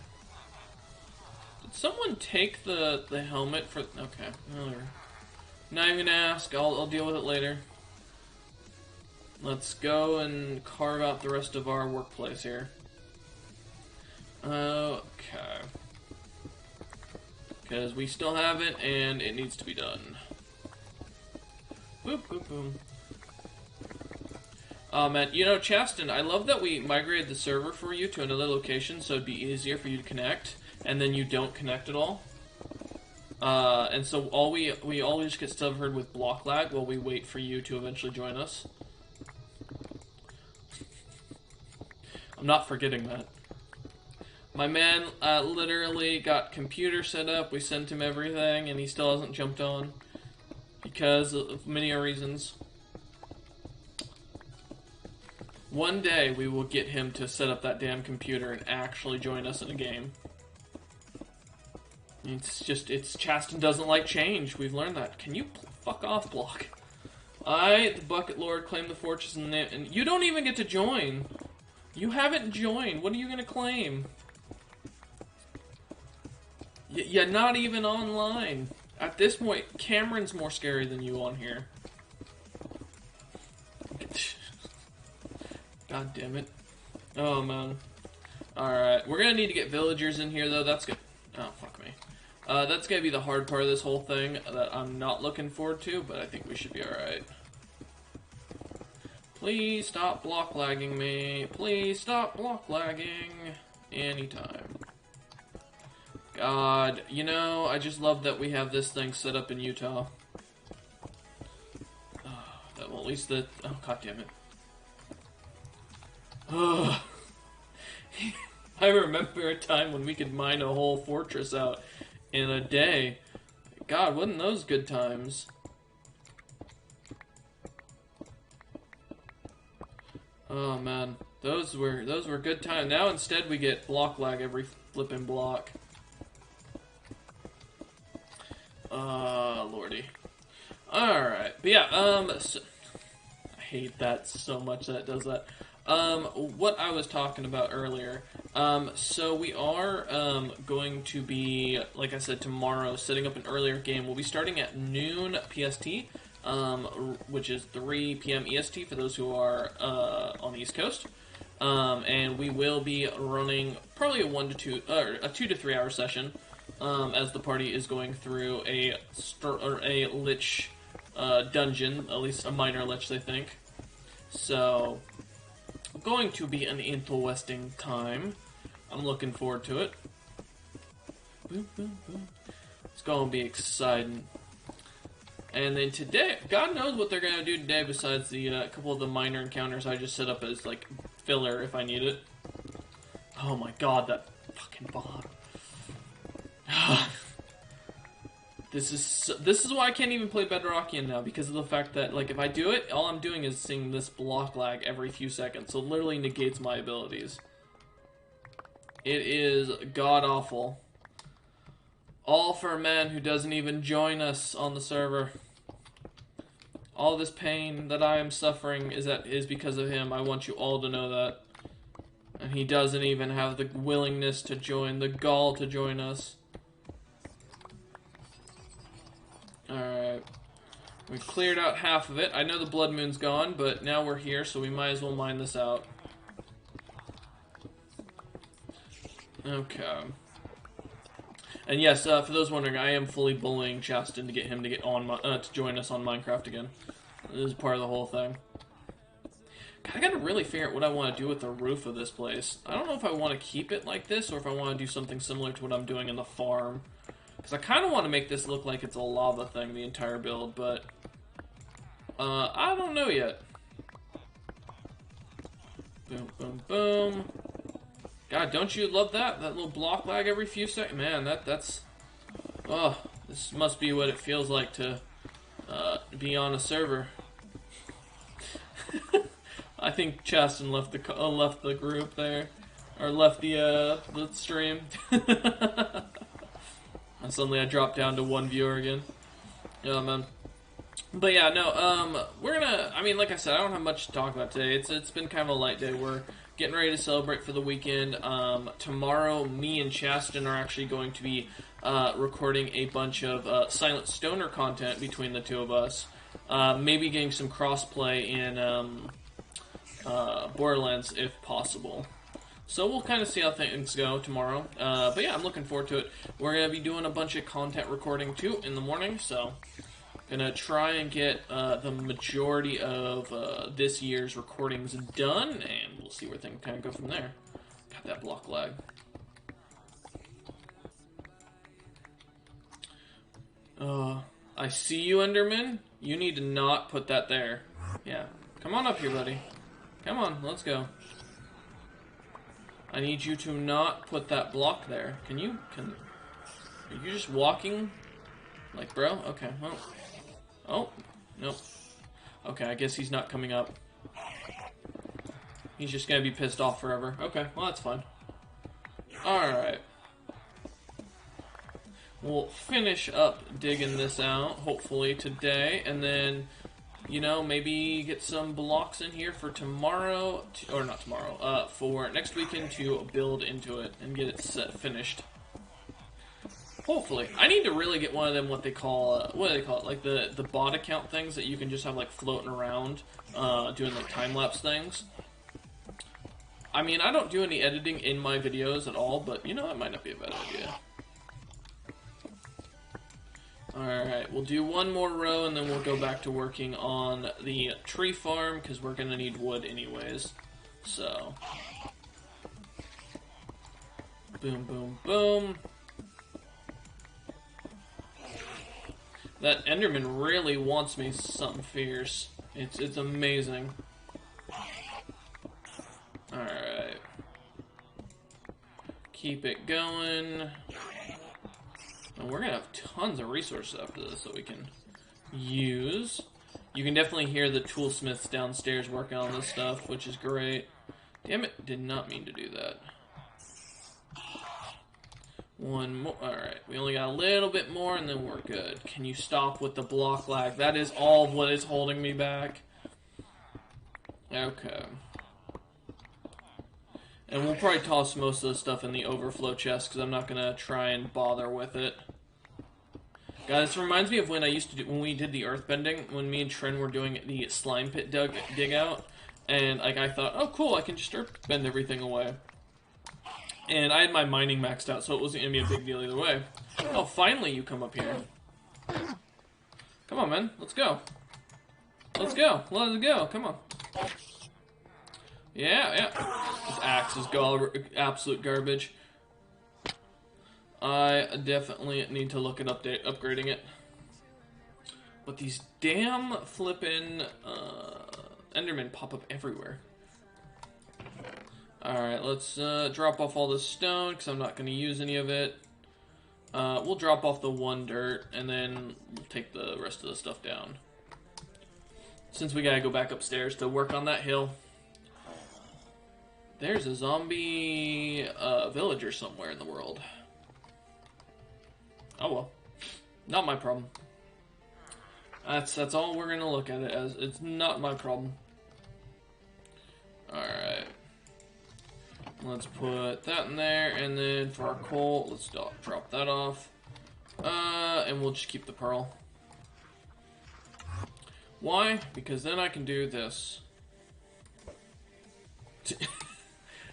Did someone take the helmet for... Okay. Not even gonna ask. I'll deal with it later. Let's go and carve out the rest of our workplace here. Okay. Because we still have it, and it needs to be done. Boop, boop, boom. Oh, man. You know, Chaston, I love that we migrated the server for you to another location so it'd be easier for you to connect, and then you don't connect at all. And so we always get stubborn with block lag while we wait for you to eventually join us. I'm not forgetting that. My man literally got computer set up, we sent him everything, and he still hasn't jumped on. Because of many reasons. One day we will get him to set up that damn computer and actually join us in a game. Chaston doesn't like change. We've learned that. Can you fuck off, Block? I, the Bucket Lord, claim the fortress and you don't even get to join. You haven't joined. What are you gonna claim? You're not even online. At this point, Cameron's more scary than you on here. God damn it. Oh, man. Alright, we're gonna need to get villagers in here, though. That's good. Oh, fuck me. That's gonna be the hard part of this whole thing that I'm not looking forward to, but I think we should be alright. Please stop block lagging me. Please stop block lagging. Anytime. God, you know, I just love that we have this thing set up in Utah. Well, at least the... Oh, god damn it. Oh. I remember a time when we could mine a whole fortress out in a day. God, wasn't those good times? Oh, man. Those were good times. Now instead we get block lag every flipping block. Lordy. Alright, but yeah, so, I hate that so much that it does that. What I was talking about earlier, so we are, going to be, like I said, tomorrow, setting up an earlier game. We'll be starting at noon PST, which is 3 p.m. EST for those who are, on the East Coast. And we will be running probably a 2 to 3 hour session. As the party is going through a lich dungeon, at least a minor lich, they think. So, going to be an interesting time. I'm looking forward to it. Boom, boom, boom. It's going to be exciting. And then today, God knows what they're going to do today besides the couple of the minor encounters I just set up as, like, filler if I need it. Oh my god, that fucking bomb. This is why I can't even play Bedrockian now, because of the fact that, like, if I do it, all I'm doing is seeing this block lag every few seconds, so it literally negates my abilities. It is god-awful. All for a man who doesn't even join us on the server. All this pain that I am suffering is because of him. I want you all to know that. And he doesn't even have the willingness to join, the gall to join us. Alright. We've cleared out half of it. I know the Blood Moon's gone, but now we're here, so we might as well mine this out. Okay. And yes, for those wondering, I am fully bullying Chaston to get him to get on to join us on Minecraft again. This is part of the whole thing. I gotta really figure out what I want to do with the roof of this place. I don't know if I want to keep it like this, or if I want to do something similar to what I'm doing in the farm. Because I kind of want to make this look like it's a lava thing, the entire build, but... I don't know yet. Boom, boom, boom. God, don't you love that? That little block lag every few seconds? Man, that's... Oh, this must be what it feels like to be on a server. I think Chaston left the group there, or left the stream. And suddenly I dropped down to 1 viewer again. Yeah, man. But yeah, no, we're gonna. I mean, like I said, I don't have much to talk about today. It's been kind of a light day. We're getting ready to celebrate for the weekend. Tomorrow, me and Chasten are actually going to be recording a bunch of Silent Stoner content between the two of us. Maybe getting some crossplay in Borderlands if possible. So we'll kind of see how things go tomorrow. But yeah, I'm looking forward to it. We're going to be doing a bunch of content recording too in the morning, so gonna try and get the majority of this year's recordings done, and we'll see where things kind of go from there. Got that block lag. I see you, Enderman. You need to not put that there. Yeah. Come on up here, buddy. Come on, let's go. I need you to not put that block there. Are you just walking? Like, bro? Okay, well. Oh, nope. Okay, I guess he's not coming up. He's just gonna be pissed off forever. Okay, well, that's fine. Alright. We'll finish up digging this out, hopefully, today, and then, you know, maybe get some blocks in here for tomorrow, or not tomorrow, for next weekend to build into it and get it finished. Hopefully. I need to really get one of them, what do they call it, like the bot account things that you can just have, like, floating around, doing, like, time-lapse things. I mean, I don't do any editing in my videos at all, but, you know, that might not be a bad idea. Alright, we'll do one more row, and then we'll go back to working on the tree farm, because we're going to need wood anyways. So. Boom, boom, boom. That Enderman really wants me something fierce. It's amazing. Alright. Keep it going. And we're gonna have tons of resources after this that we can use. You can definitely hear the toolsmiths downstairs working on this stuff, which is great. Damn it, did not mean to do that. One more. Alright, we only got a little bit more and then we're good. Can you stop with the block lag? That is all of what is holding me back. Okay. And we'll probably toss most of the stuff in the overflow chest because I'm not going to try and bother with it. Guys, this reminds me of when when we did the earthbending, when me and Tren were doing the slime pit dig out. And like I thought, oh cool, I can just earthbend everything away. And I had my mining maxed out, so it wasn't going to be a big deal either way. Oh, finally you come up here. Come on, man. Let's go. Let's go. Let's go. Come on. Yeah. This axe is absolute garbage. I definitely need to look at upgrading it. But these damn flippin' Endermen pop up everywhere. Alright, let's drop off all this stone, because I'm not going to use any of it. We'll drop off the one dirt, and then we'll take the rest of the stuff down. Since we gotta go back upstairs to work on that hill. There's a zombie villager somewhere in the world. Oh well. Not my problem. That's all we're gonna look at it as. It's not my problem. Alright. Let's put that in there, and then for our coal, let's drop that off. And we'll just keep the pearl. Why? Because then I can do this.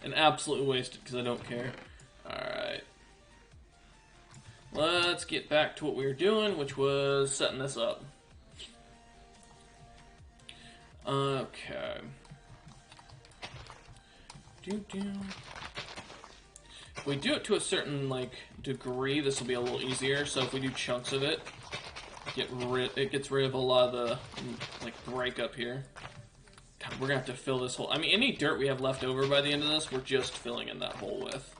An absolute waste, because I don't care. Alright. Let's get back to what we were doing, which was setting this up. Okay. If we do it to a certain, like, degree, this will be a little easier. So if we do chunks of it, it gets rid of a lot of the, like, breakup here. God, we're gonna have to fill this hole. I mean, any dirt we have left over by the end of this, we're just filling in that hole with.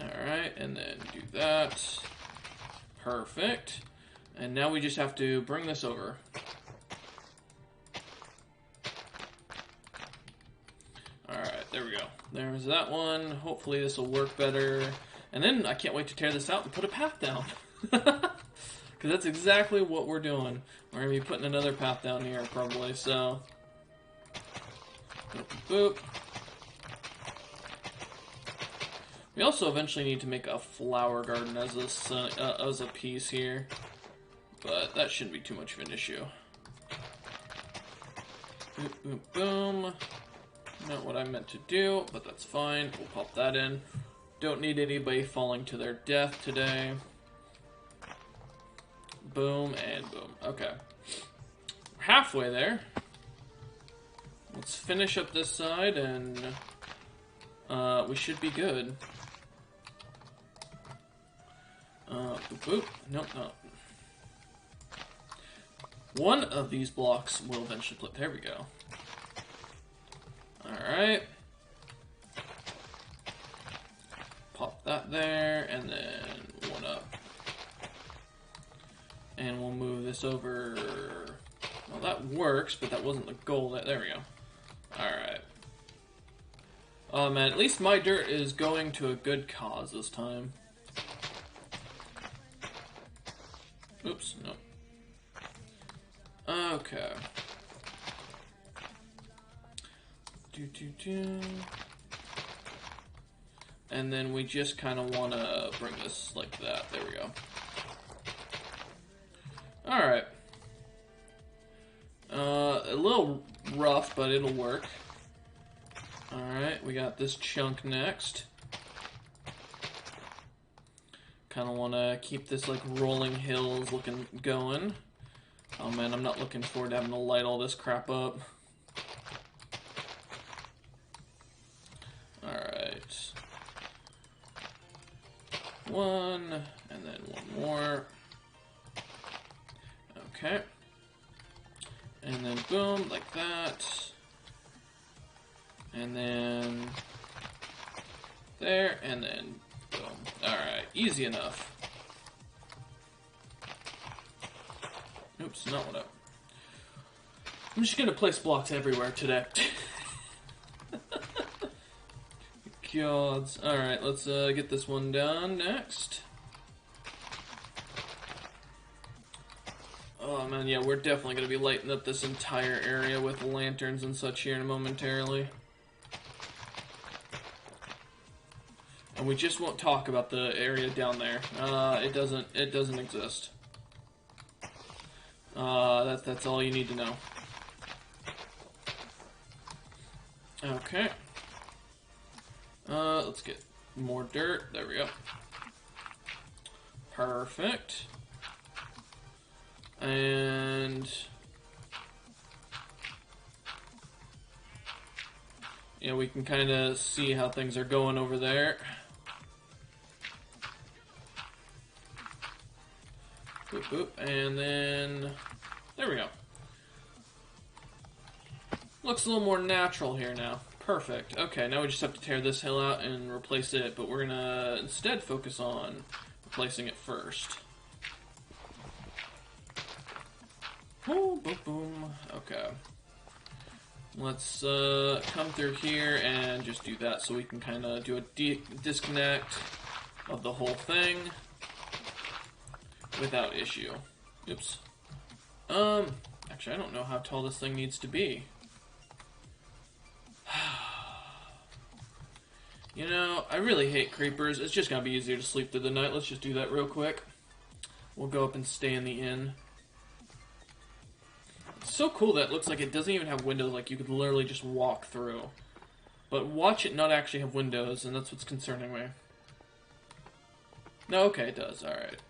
Alright, and then do that. Perfect. And now we just have to bring this over. Alright, there we go. There's that one. Hopefully this will work better. And then I can't wait to tear this out and put a path down. Because that's exactly what we're doing. We're going to be putting another path down here, probably, so... Boop, boop. We also eventually need to make a flower garden as a piece here, but that shouldn't be too much of an issue. Boop, boom, boom. Not what I meant to do, but that's fine. We'll pop that in. Don't need anybody falling to their death today. Boom and boom. Okay. We're halfway there. Let's finish up this side and we should be good. Boop, boop. Nope, no. One of these blocks will eventually flip. There we go. Alright. Pop that there, and then one up. And we'll move this over. Well, that works, but that wasn't the goal. There we go. Alright. Oh man, at least my dirt is going to a good cause this time. Oops, no. Okay. And then we just kind of want to bring this like that. There we go. Alright. A little rough, but it'll work. Alright, we got this chunk next. Kind of want to keep this like rolling hills going. Oh man, I'm not looking forward to having to light all this crap up. Alright. One, and then one more. Okay. And then boom, like that. And then there, and then boom. Alright, easy enough. Oops, not what up. I'm just gonna place blocks everywhere today. Gods. Alright, let's get this one done next. Oh man, yeah, we're definitely gonna be lighting up this entire area with lanterns and such here momentarily. And we just won't talk about the area down there. It doesn't exist. That's all you need to know. Okay. Let's get more dirt. There we go. Perfect. And yeah, we can kind of see how things are going over there. Boop, boop, and then there we go. Looks a little more natural here now. Perfect. Okay, now we just have to tear this hill out and replace it, but we're gonna instead focus on replacing it first. Oh, boom, boom. Okay. Let's come through here and just do that so we can kind of do a disconnect of the whole thing without issue. Oops. Actually, I don't know how tall this thing needs to be. You know, I really hate creepers. It's just gonna be easier to sleep through the night. Let's just do that real quick. We'll go up and stay in the inn. It's so cool that it looks like it doesn't even have windows, like you could literally just walk through. But watch it not actually have windows, and that's what's concerning me. No, okay, it does, alright.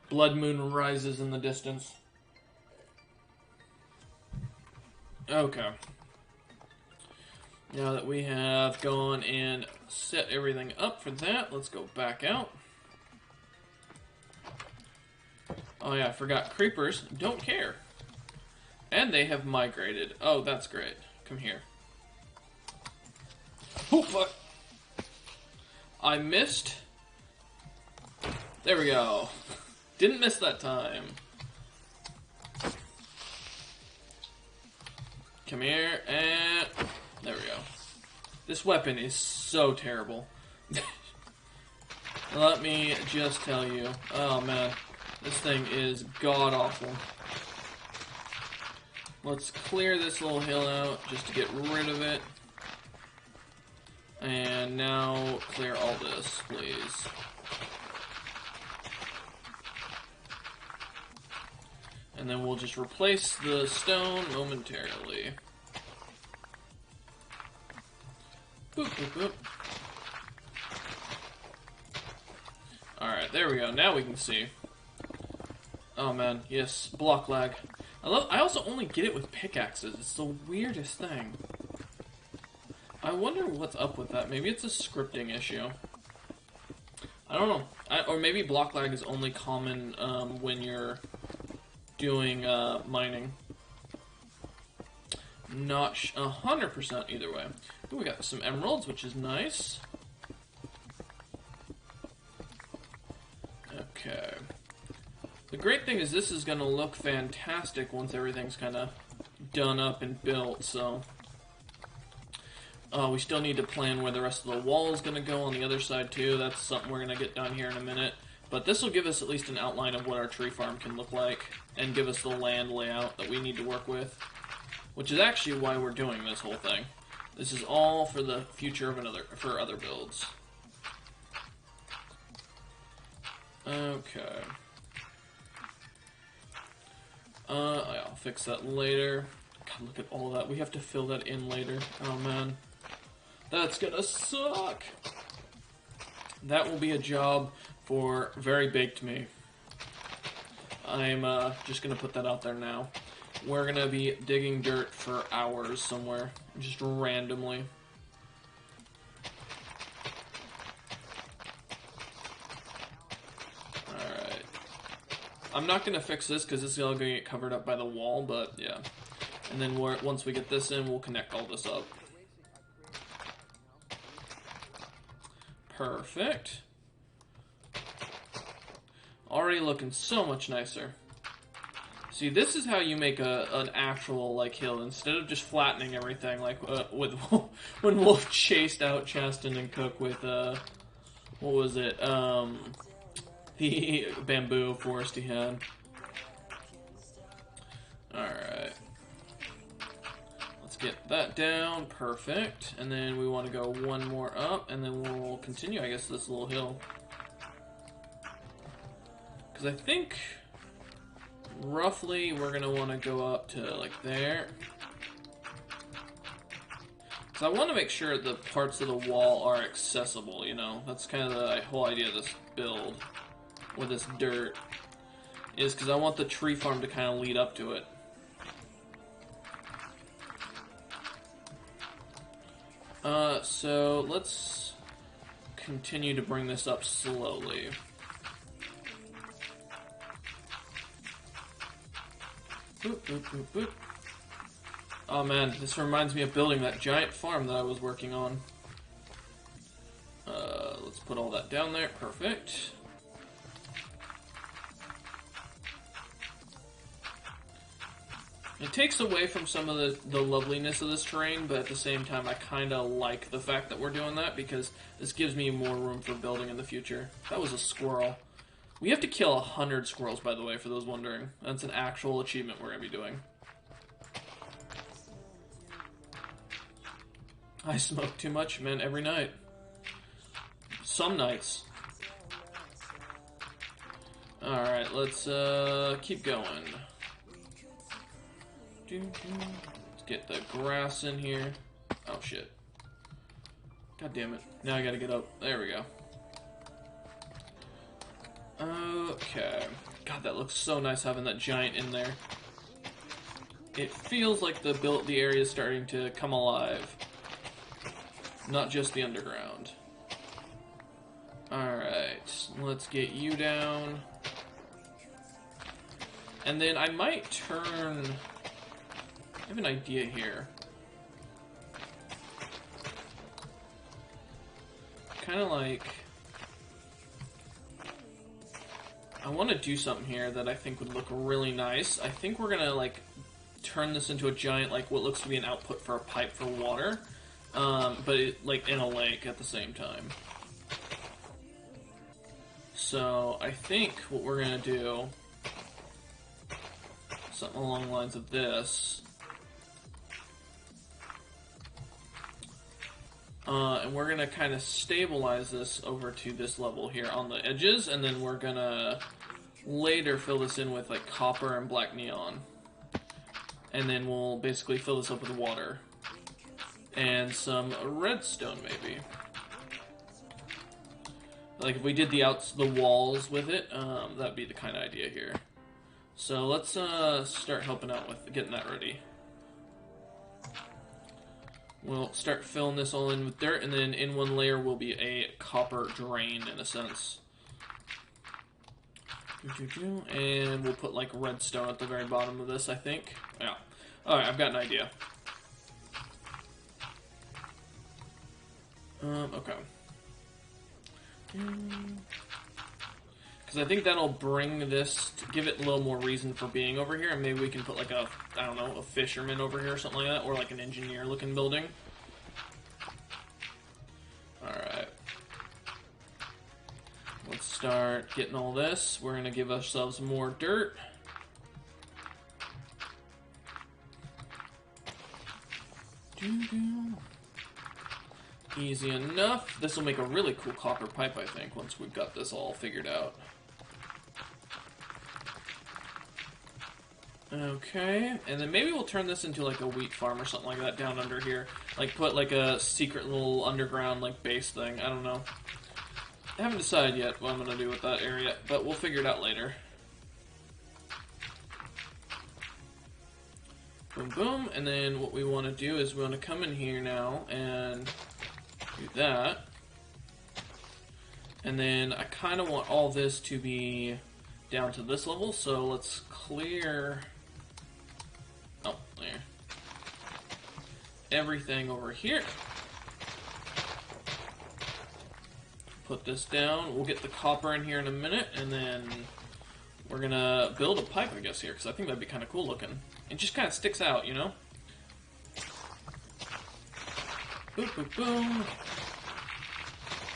Blood moon rises in the distance. Okay. Now that we have gone and set everything up for that, let's go back out. Oh yeah, I forgot. Creepers don't care. And they have migrated. Oh, that's great. Come here. Oh, fuck. I missed. There we go. Didn't miss that time. Come here, and there we go. This weapon is so terrible. Let me just tell you. Oh man, this thing is god-awful. Let's clear this little hill out just to get rid of it. And now clear all this, please. And then we'll just replace the stone momentarily. Boop, boop, boop. Alright, there we go. Now we can see. Oh man, yes, block lag. I also only get it with pickaxes. It's the weirdest thing. I wonder what's up with that. Maybe it's a scripting issue. I don't know. Or maybe block lag is only common when you're doing mining. Not 100% either way. Ooh, we got some emeralds, which is nice. Okay. The great thing is this is going to look fantastic once everything's kind of done up and built, so... we still need to plan where the rest of the wall is going to go on the other side, too. That's something we're going to get done here in a minute. But this will give us at least an outline of what our tree farm can look like, and give us the land layout that we need to work with. Which is actually why we're doing this whole thing. This is all for the future of for other builds. Okay. I'll fix that later. God, look at all that. We have to fill that in later. Oh, man. That's gonna suck. That will be a job for very baked me. I'm just gonna put that out there now. We're gonna be digging dirt for hours somewhere, just randomly. Alright. I'm not gonna fix this because this is all gonna get covered up by the wall, but yeah. And then once we get this in, we'll connect all this up. Perfect. Already looking so much nicer. See, this is how you make an actual, like, hill, instead of just flattening everything, like, with when Wolf chased out Chaston and Cook with, what was it, the bamboo forest he had. Alright. Let's get that down, perfect, and then we want to go one more up, and then we'll continue, I guess, this little hill. Because I think... roughly, we're going to want to go up to, like, there. Because I want to make sure the parts of the wall are accessible, you know? That's kind of the whole idea of this build, with this dirt, is because I want the tree farm to kind of lead up to it. So let's continue to bring this up slowly. Boop, boop, boop, boop. Oh man, this reminds me of building that giant farm that I was working on. Let's put all that down there. Perfect. It takes away from some of the loveliness of this terrain, but at the same time I kind of like the fact that we're doing that because this gives me more room for building in the future. That was a squirrel. We have to kill 100 squirrels, by the way, for those wondering. That's an actual achievement we're going to be doing. I smoke too much, man, every night. Some nights. Alright, let's keep going. Let's get the grass in here. Oh, shit. God damn it. Now I gotta get up. There we go. Okay. God, that looks so nice having that giant in there. It feels like the area is starting to come alive. Not just the underground. Alright, let's get you down. And then I might turn... I have an idea here. Kind of like... I want to do something here that I think would look really nice. I think we're gonna, like, turn this into a giant, like, what looks to be an output for a pipe for water. But, like, in a lake at the same time. So, I think what we're gonna do... something along the lines of this... And we're going to kind of stabilize this over to this level here on the edges, and then we're going to later fill this in with like copper and black neon. And then we'll basically fill this up with water. And some redstone, maybe. Like if we did the walls with it, that'd be the kind of idea here. So let's start helping out with getting that ready. We'll start filling this all in with dirt, and then in one layer will be a copper drain, in a sense. And we'll put, like, redstone at the very bottom of this, I think. Yeah. Alright, I've got an idea. Okay. Because I think that'll bring this, to give it a little more reason for being over here, and maybe we can put like a, I don't know, a fisherman over here or something like that, or like an engineer-looking building. Alright. Let's start getting all this. We're going to give ourselves more dirt. Easy enough. This will make a really cool copper pipe, I think, once we've got this all figured out. Okay, and then maybe we'll turn this into like a wheat farm or something like that down under here. Like put like a secret little underground like base thing. I don't know. I haven't decided yet what I'm going to do with that area, but we'll figure it out later. Boom, boom, and then what we want to do is we want to come in here now and do that. And then I kind of want all this to be down to this level, so let's clear... Oh, there. Everything over here. Put this down. We'll get the copper in here in a minute, and then we're gonna build a pipe, I guess, here, because I think that'd be kind of cool looking. It just kind of sticks out, you know? Boom, boom, boom.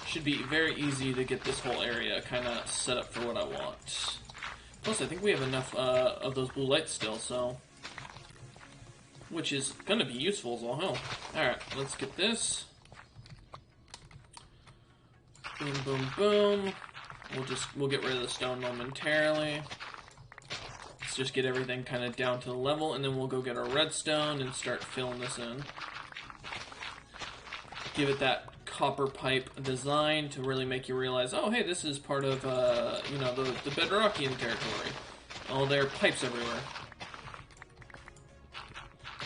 Should be very easy to get this whole area kind of set up for what I want. Plus, I think we have enough of those blue lights still, so... Which is going to be useful as all hell. Alright, let's get this. Boom, boom, boom. We'll get rid of the stone momentarily. Let's just get everything kind of down to the level, and then we'll go get our redstone and start filling this in. Give it that copper pipe design to really make you realize, oh, hey, this is part of, you know, the Bedrockian territory. Oh, there are pipes everywhere.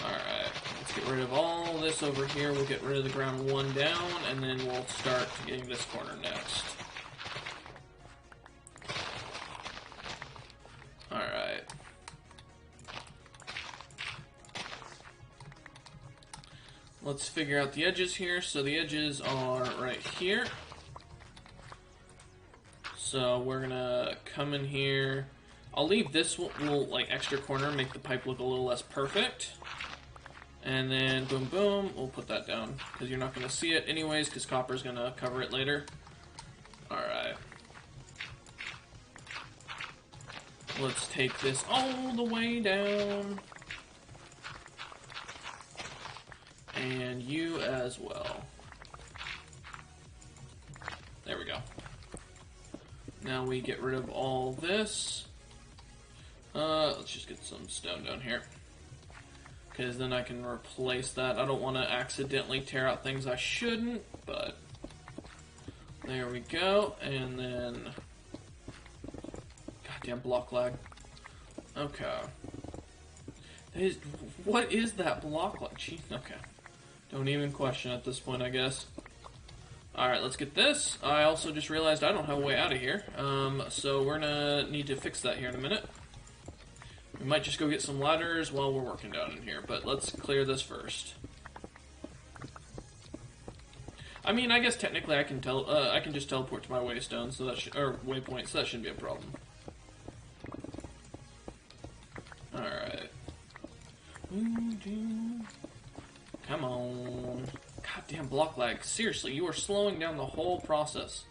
Alright, let's get rid of all this over here. We'll get rid of the ground one down, and then we'll start getting this corner next. Alright. Let's figure out the edges here. So the edges are right here. So we're gonna come in here. I'll leave this little like extra corner, make the pipe look a little less perfect. And then boom boom, we'll put that down because you're not gonna see it anyways because copper's gonna cover it later. Alright. Let's take this all the way down. And you as well. There we go. Now we get rid of all this. Let's just get some stone down here. Because then I can replace that. I don't want to accidentally tear out things I shouldn't, but... There we go. And then... Goddamn block lag. Okay. What is that block lag? Gee, okay. Don't even question at this point, I guess. Alright, let's get this. I also just realized I don't have a way out of here. So we're gonna need to fix that here in a minute. We might just go get some ladders while we're working down in here, but let's clear this first. I mean, I guess technically I can just teleport to my waystone, so that or waypoint, so that shouldn't be a problem. Alright. Come on. Goddamn block lag. Seriously, you are slowing down the whole process.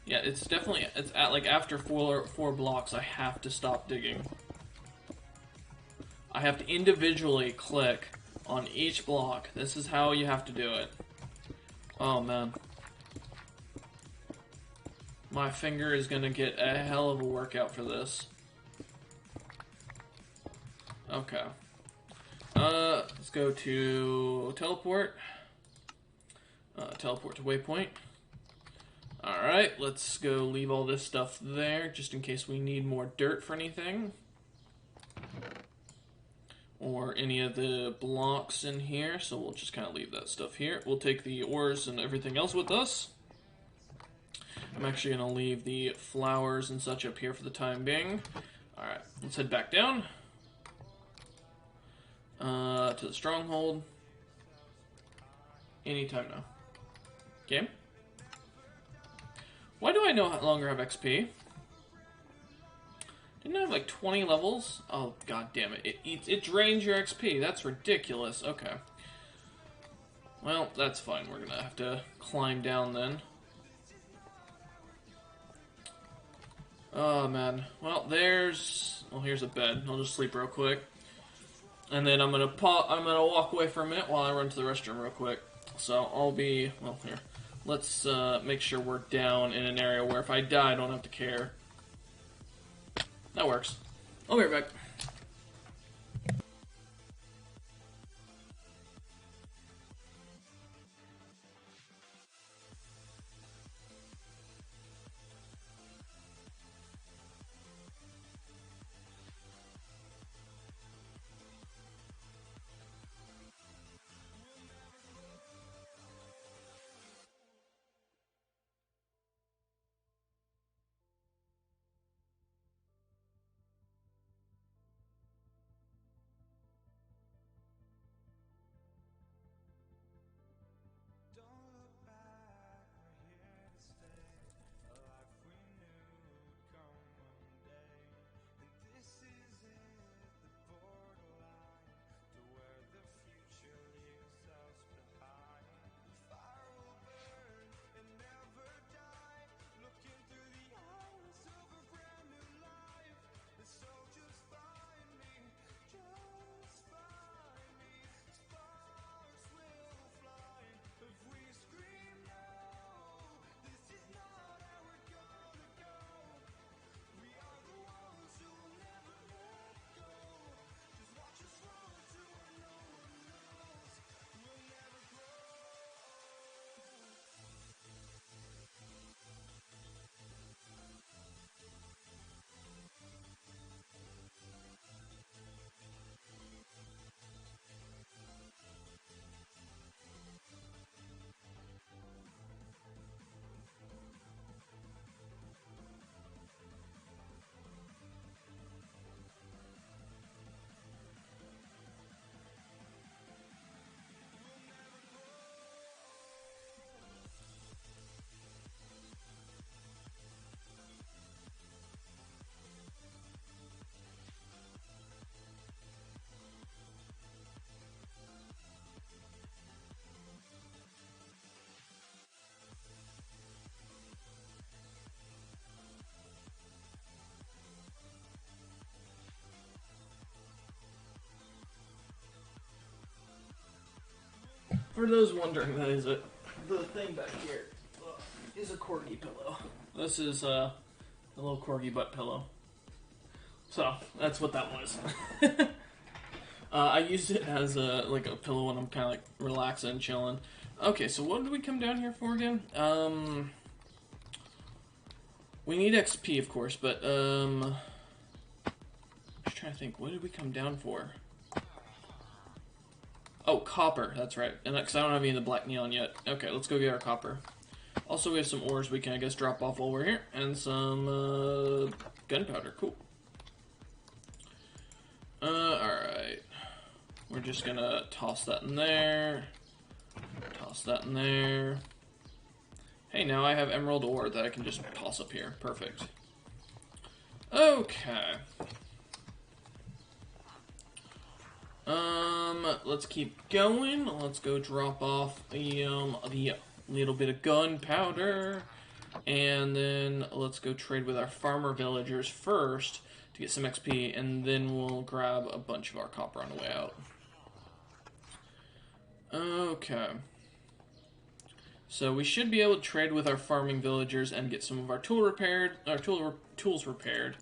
Yeah, it's definitely, it's at like after four blocks, I have to stop digging. I have to individually click on each block. This is how you have to do it. Oh, man. My finger is gonna get a hell of a workout for this. Okay. Let's go to teleport. Teleport to waypoint. Alright, let's go leave all this stuff there, just in case we need more dirt for anything. Or any of the blocks in here, so we'll just kind of leave that stuff here. We'll take the ores and everything else with us. I'm actually going to leave the flowers and such up here for the time being. Alright, let's head back down. To the stronghold. Anytime now. Okay. Why do I no longer have XP? Didn't I have like 20 levels? Oh, god damn it. It drains your XP. That's ridiculous. Okay. Well, that's fine. We're gonna have to climb down then. Oh, man. Well, here's a bed. I'll just sleep real quick. And then I'm gonna walk away for a minute while I run to the restroom real quick. So, I'll be... Well, here. Let's make sure we're down in an area where if I die, I don't have to care. That works. I'll be right back. For those wondering, that is the thing back here is a corgi pillow. This is a little corgi butt pillow. So that's what that was. I used it as a pillow when I'm kind of like relaxing and chilling. Okay, so what did we come down here for again? We need XP, of course, but I'm just trying to think. What did we come down for? Oh, copper, that's right. And because I don't have any of the black neon yet. Okay, let's go get our copper. Also, we have some ores we can, I guess, drop off while we're here. And some gunpowder. Cool. Alright. We're just gonna toss that in there. Toss that in there. Hey, now I have emerald ore that I can just toss up here. Perfect. Okay. Let's keep going. Let's go drop off the little bit of gunpowder. And then let's go trade with our farmer villagers first to get some XP, and then we'll grab a bunch of our copper on the way out. Okay. So we should be able to trade with our farming villagers and get some of our tools repaired.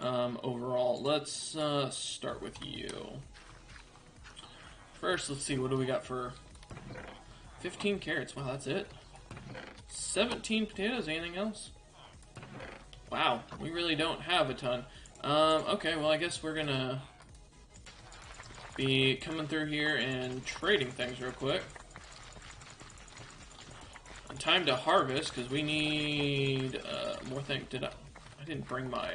Overall, let's start with you. First, let's see, what do we got for 15 carrots? Wow, that's it. 17 potatoes. Anything else? Wow, we really don't have a ton. Okay, well, I guess we're gonna be coming through here and trading things real quick. Time to harvest, because we need more things. I didn't bring my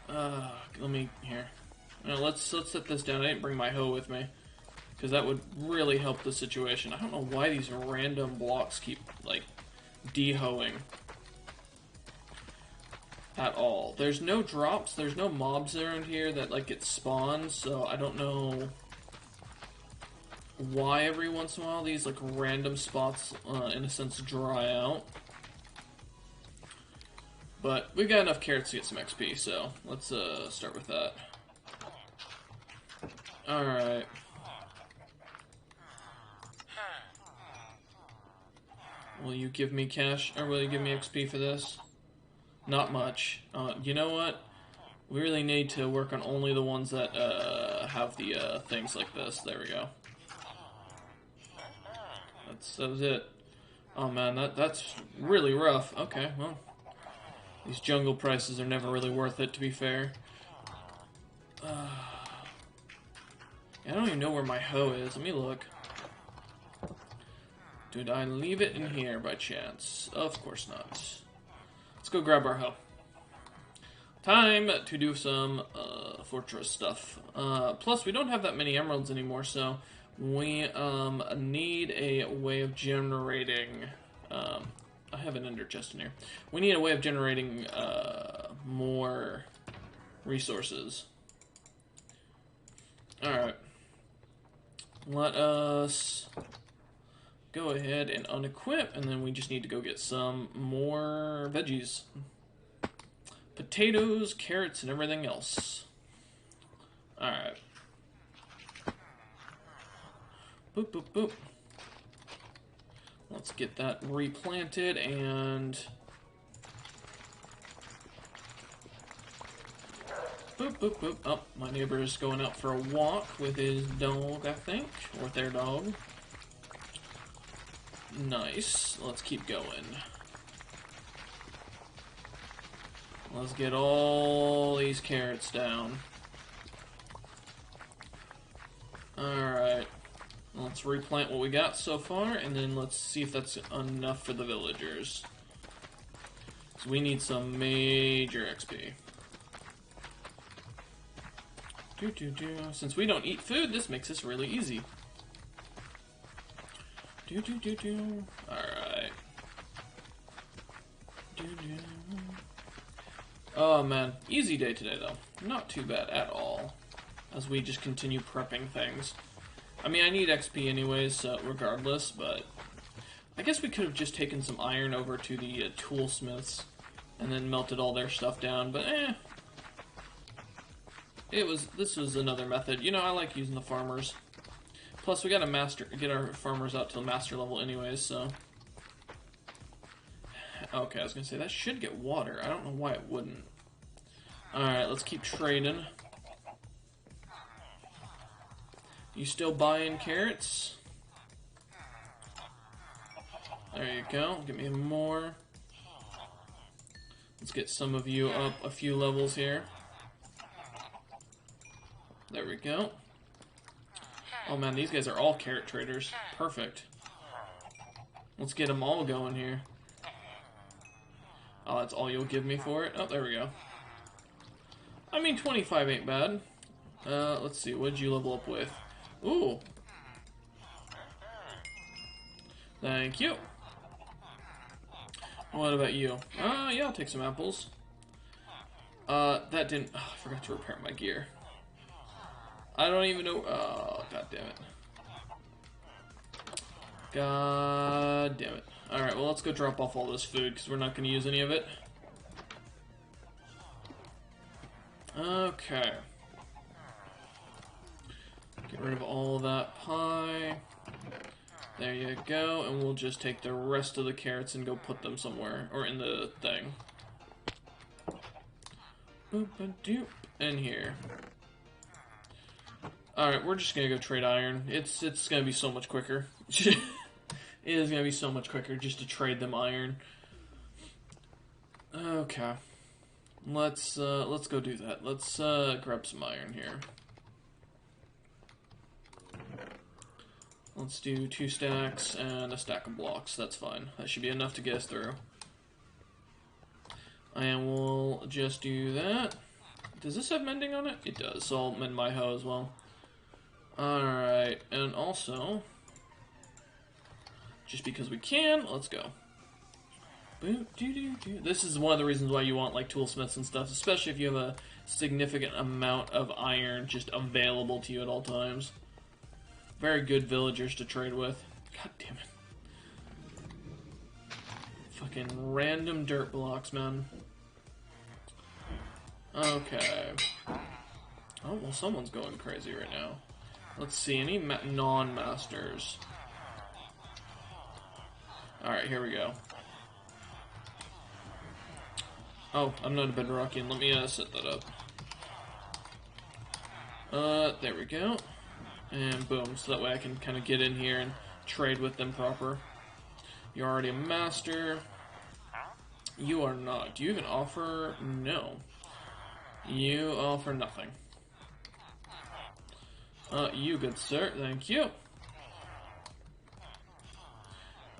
let me here. Let's set this down. I didn't bring my hoe with me, because that would really help the situation. I don't know why these random blocks keep like de-hoeing at all. There's no drops, there's no mobs around here that like get spawned, so I don't know why every once in a while these like random spots in a sense dry out. But we've got enough carrots to get some XP, so let's start with that. Alright. Will you give me cash, or will you give me XP for this? Not much. You know what? We really need to work on only the ones that have the things like this. There we go. That was it. Oh man, that's really rough. Okay, well, these jungle prices are never really worth it, to be fair. I don't even know where my hoe is. Let me look. Did I leave it in here by chance? Of course not. Let's go grab our hoe. Time to do some fortress stuff. Plus, we don't have that many emeralds anymore, so we need a way of generating... I have an ender chest in here. We need a way of generating more resources. Alright. Let us go ahead and unequip, and then we just need to go get some more veggies. Potatoes, carrots, and everything else. Alright. Boop, boop, boop. Let's get that replanted, and... boop, boop, boop. Oh, my neighbor is going out for a walk with his dog, I think. Or with their dog. Nice. Let's keep going. Let's get all these carrots down. Alright. Let's replant what we got so far, and then let's see if that's enough for the villagers. So we need some major XP. Since we don't eat food, this makes this really easy. Alright. Oh man, easy day today though. Not too bad at all. As we just continue prepping things. I mean, I need XP anyways, regardless, but... I guess we could have just taken some iron over to the toolsmiths and then melted all their stuff down, but this was another method. You know, I like using the farmers. Plus, we gotta get our farmers up to the master level anyways, so... Okay, I was gonna say, that should get water. I don't know why it wouldn't. Alright, let's keep trading. You still buying carrots? There you go. Give me more. Let's get some of you up a few levels here. There we go. Oh man, these guys are all carrot traders. Perfect. Let's get them all going here. Oh, that's all you'll give me for it? Oh, there we go. I mean, 25 ain't bad. Let's see, what'd you level up with? Ooh. Thank you. What about you? Yeah, I'll take some apples. That didn't... Oh, I forgot to repair my gear. I don't even know... Oh, god damn it. God damn it. Alright, well, let's go drop off all this food, because we're not going to use any of it. Okay. Get rid of all that pie. There you go, and we'll just take the rest of the carrots and go put them somewhere, or in the thing. Boop-a-doop, in here. Alright, we're just gonna go trade iron. It's gonna be so much quicker. It is gonna be so much quicker just to trade them iron. Okay. Let's go do that. Let's grab some iron here. Let's do 2 stacks and a stack of blocks. That's fine. That should be enough to get us through. And we'll just do that. Does this have mending on it? It does, so I'll mend my hoe as well. Alright, and also, just because we can, let's go. This is one of the reasons why you want like toolsmiths and stuff, especially if you have a significant amount of iron just available to you at all times. Very good villagers to trade with. God damn it. Fucking random dirt blocks, man. Okay. Oh, well, someone's going crazy right now. Let's see, any non-masters? Alright, here we go. Oh, I'm not a bedrockian. Let me set that up. There we go. And boom, so that way I can kind of get in here and trade with them proper. You're already a master. You are not. Do you even offer? No. You offer nothing. You, good sir. Thank you.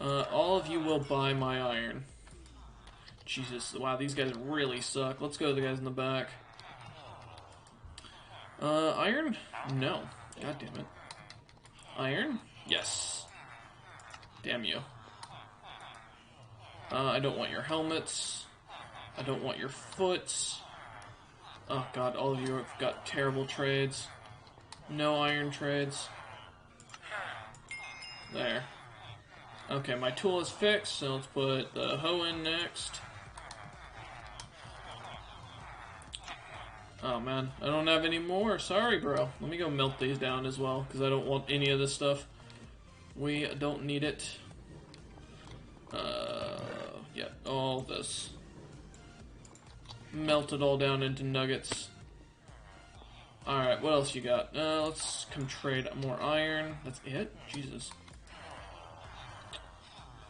All of you will buy my iron. Jesus, wow, these guys really suck. Let's go to the guys in the back. Iron? No. God damn it. Iron? Yes. Damn you. I don't want your helmets. I don't want your foots. Oh god, all of you have got terrible trades. No iron trades. There. Okay, my tool is fixed, so let's put the hoe in next. Oh man, I don't have any more. Sorry, bro. Let me go melt these down as well, because I don't want any of this stuff. We don't need it. Yeah, all this. Melt it all down into nuggets. Alright, what else you got? Let's come trade more iron. That's it? Jesus.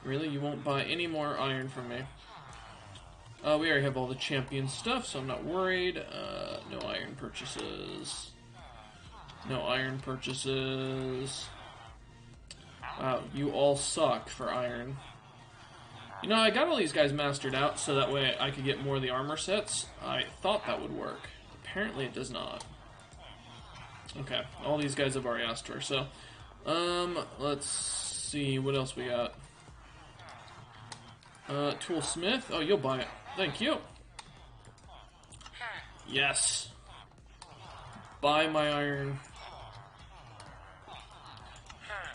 Really? You won't buy any more iron from me? We already have all the champion stuff, so I'm not worried. No iron purchases. No iron purchases. Wow, you all suck for iron. You know, I got all these guys mastered out so that way I could get more of the armor sets. I thought that would work. Apparently it does not. Okay, all these guys have already asked for, so... let's see, what else we got? Toolsmith? Oh, you'll buy it. Thank you. Yes. Buy my iron.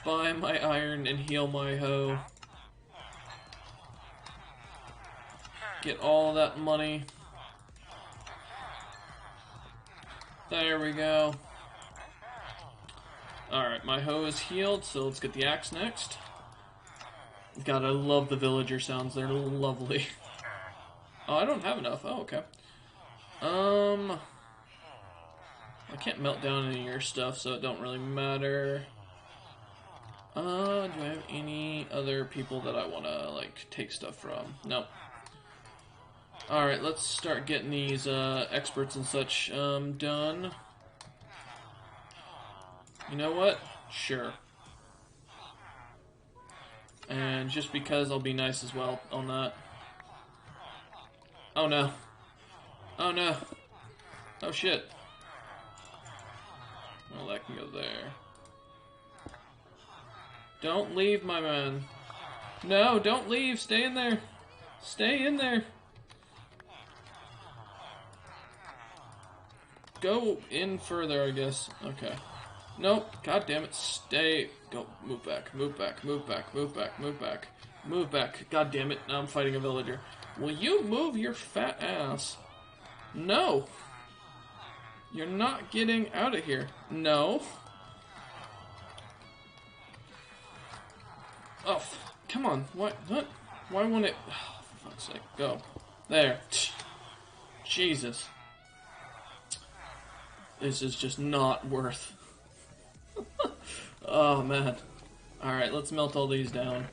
Buy my iron and heal my hoe. Get all that money. There we go. Alright, my hoe is healed, so let's get the axe next. God, I love the villager sounds. They're lovely. Oh, I don't have enough. Oh, okay. I can't melt down any of your stuff, so it don't really matter. Do I have any other people that I want to, like, take stuff from? No. Alright, let's start getting these, experts and such, done. You know what? Sure. And just because I'll be nice as well on that. Oh no. Oh no. Oh shit. Well, that can go there. Don't leave, my man. No, don't leave. Stay in there. Stay in there. Go in further, I guess. Okay. Nope. God damn it. Stay. Go. Move back. Move back. Move back. Move back. Move back. Move back. God damn it. Now I'm fighting a villager. Will you move your fat ass? No. You're not getting out of here. No. Oh, come on. What? Why won't it... Oh, for fuck's sake. Go. There. Jesus. This is just not worth... Oh, man. Alright, let's melt all these down.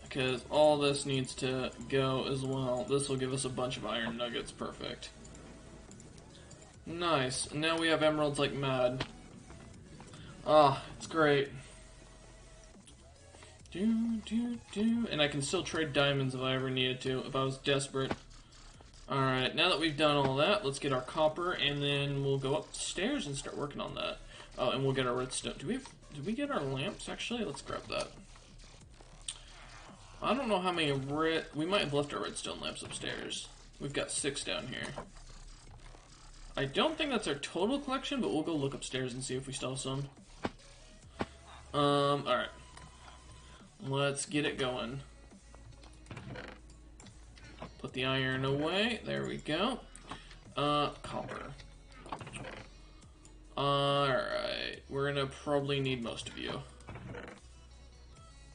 Because all this needs to go as well. This will give us a bunch of iron nuggets. Perfect. Nice. And now we have emeralds like mad. Ah, it's great. And I can still trade diamonds if I ever needed to, if I was desperate. Alright, now that we've done all that, let's get our copper, and then we'll go upstairs and start working on that. Oh, and we'll get our redstone. Did we get our lamps, actually? Let's grab that. I don't know how many we might have left our redstone lamps upstairs. We've got 6 down here. I don't think that's our total collection, but we'll go look upstairs and see if we still have some. Alright. Let's get it going. Put the iron away. There we go. Copper. Alright. We're gonna probably need most of you.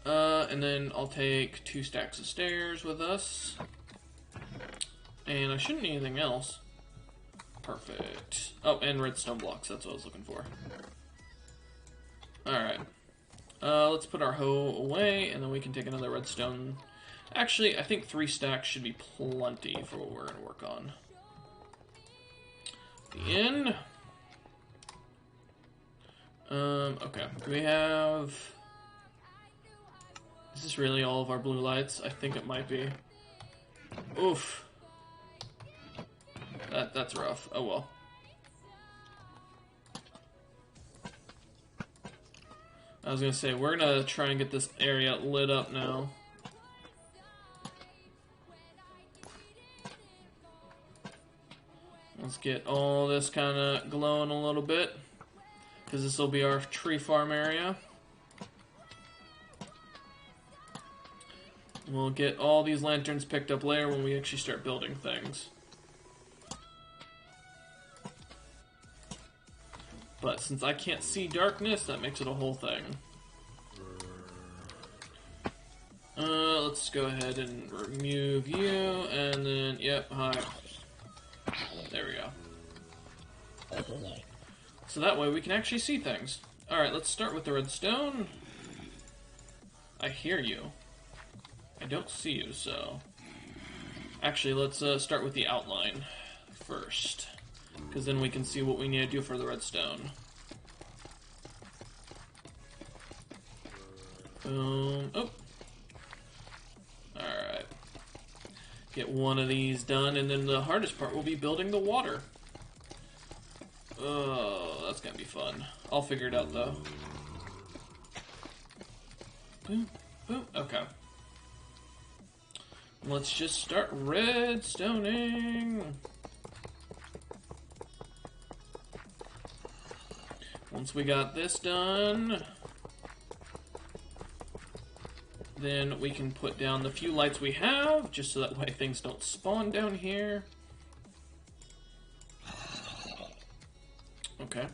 And then I'll take 2 stacks of stairs with us. And I shouldn't need anything else. Perfect. Oh, and redstone blocks. That's what I was looking for. Alright. Let's put our hoe away, and then we can take another redstone. Actually, I think 3 stacks should be plenty for what we're going to work on. The inn. Okay. Do we have... Is this really all of our blue lights? I think it might be. Oof. That's rough. Oh well. I was gonna say, we're gonna try and get this area lit up now. Let's get all this kind of glowing a little bit, because this will be our tree farm area. We'll get all these lanterns picked up later when we actually start building things. But since I can't see darkness, that makes it a whole thing. Let's go ahead and remove you, and then, yep, hi. There we go. So that way we can actually see things. Alright, let's start with the redstone. I hear you. I don't see you, so... Actually, let's start with the outline first. Because then we can see what we need to do for the redstone. Boom. Oh. Alright. Get one of these done, and then the hardest part will be building the water. Oh, that's gonna be fun. I'll figure it out, though. Boom. Boom. Okay. Let's just start redstoning. Once we got this done, then we can put down the few lights we have, just so that way things don't spawn down here. Okay.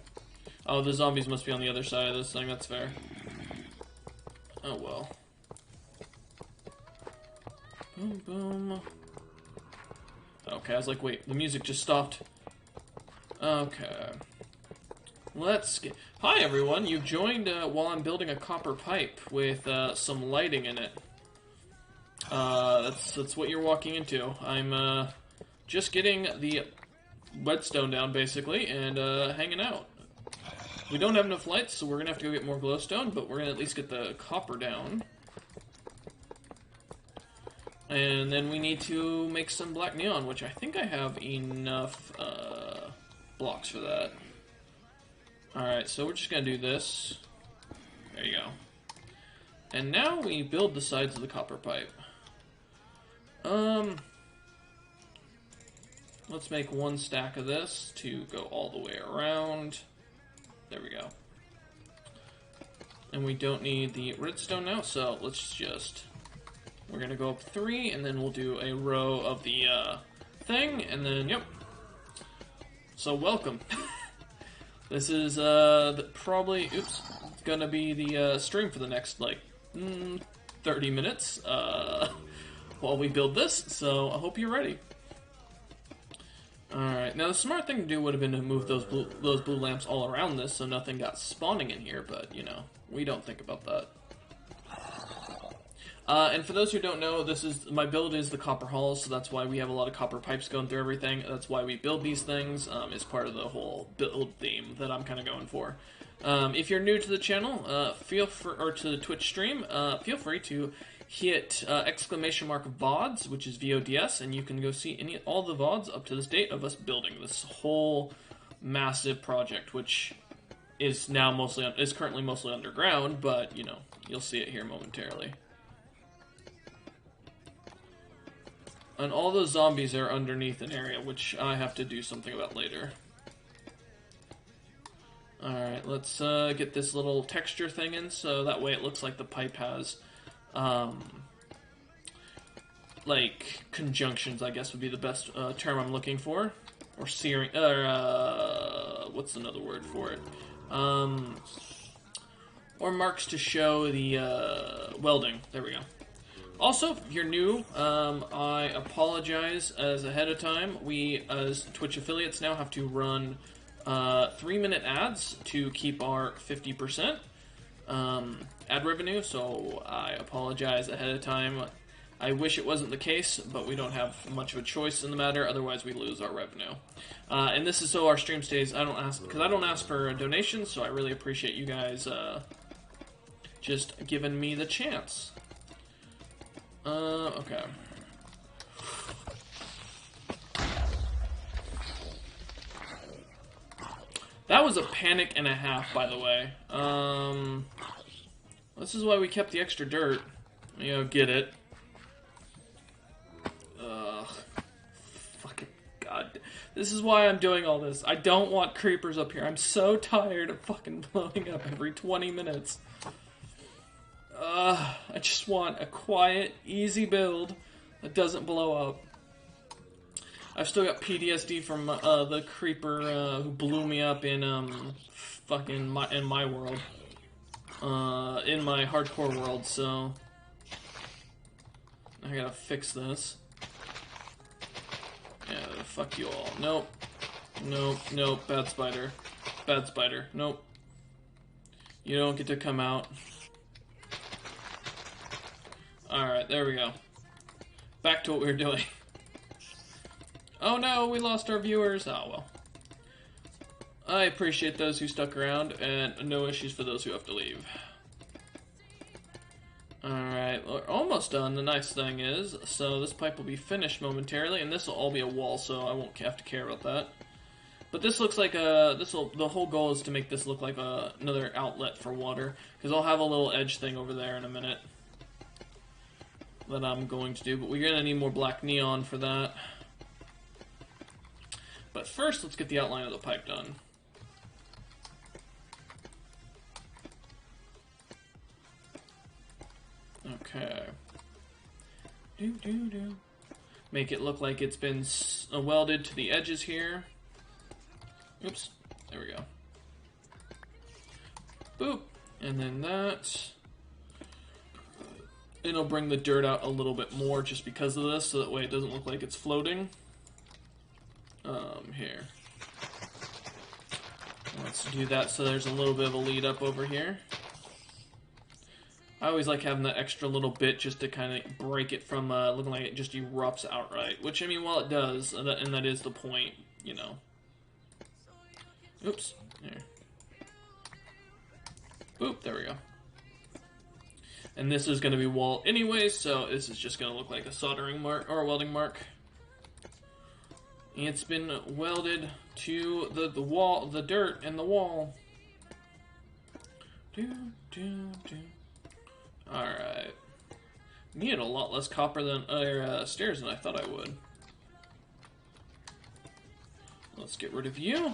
Oh, the zombies must be on the other side of this thing, that's fair. Oh well. Boom, boom. Okay, I was like, wait, the music just stopped. Okay. Let's get... Hi, everyone. You've joined while I'm building a copper pipe with some lighting in it. That's what you're walking into. I'm just getting the redstone down, basically, and hanging out. We don't have enough lights, so we're going to have to go get more glowstone, but we're going to at least get the copper down. And then we need to make some black neon, which I think I have enough blocks for that. Alright, so we're just going to do this. There you go. And now we build the sides of the copper pipe. Let's make 1 stack of this to go all the way around. There we go. And we don't need the redstone now, so let's just... We're going to go up 3, and then we'll do a row of the thing, and then, yep. So welcome. This is probably... Oops. gonna be the stream for the next, like, 30 minutes while we build this, so I hope you're ready. Alright, now the smart thing to do would have been to move those blue lamps all around this so nothing got spawning in here, but, you know, we don't think about that. And for those who don't know, my build is the copper halls, so that's why we have a lot of copper pipes going through everything. That's why we build these things, is part of the whole build theme that I'm kind of going for. If you're new to the channel, or to the Twitch stream, feel free to hit exclamation mark VODs, which is VODS, and you can go see all the VODs up to this date of us building this whole massive project, which is now currently mostly underground, but you know, you'll see it here momentarily. And all those zombies are underneath an area, which I have to do something about later. Alright, let's get this little texture thing in, so that way it looks like the pipe has, like, conjunctions, I guess would be the best term I'm looking for. Or searing, what's another word for it? Or marks to show the, welding. There we go. Also, if you're new, I apologize as ahead of time. We, as Twitch affiliates now, have to run 3-minute ads to keep our 50% ad revenue, so I apologize ahead of time. I wish it wasn't the case, but we don't have much of a choice in the matter, otherwise we lose our revenue. And this is so our stream stays, because I don't ask for donations, so I really appreciate you guys just giving me the chance. Okay. That was a panic and a half, by the way. This is why we kept the extra dirt. You know, get it. Fucking god. This is why I'm doing all this. I don't want creepers up here. I'm so tired of fucking blowing up every 20 minutes. I just want a quiet, easy build that doesn't blow up. I've still got PTSD from the creeper who blew me up in in my world, in my hardcore world. So I gotta fix this. Yeah, fuck you all. Nope, nope, nope. Bad spider, bad spider. Nope. You don't get to come out. Alright, there we go. Back to what we were doing. Oh no, we lost our viewers. Oh well. I appreciate those who stuck around, and no issues for those who have to leave. Alright, we're almost done. The nice thing is, so this pipe will be finished momentarily, and this will all be a wall, so I won't have to care about that. But this looks like the whole goal is to make this look like another outlet for water, because I'll have a little edge thing over there in a minute that I'm going to do, but we're going to need more black neon for that. But first, let's get the outline of the pipe done. Okay. Make it look like it's been welded to the edges here. Oops. There we go. Boop. And then that. It'll bring the dirt out a little bit more just because of this, so that way it doesn't look like it's floating. Here. Let's do that so there's a little bit of a lead up over here. I always like having that extra little bit just to kind of break it from looking like it just erupts outright. Which, I mean, while it does, and that is the point, you know. Oops. There. Boop, there we go. And this is going to be wall anyways, so this is just going to look like a soldering mark, or a welding mark. It's been welded to the wall, the dirt and the wall. Alright. Needed a lot less copper than stairs than I thought I would. Let's get rid of you.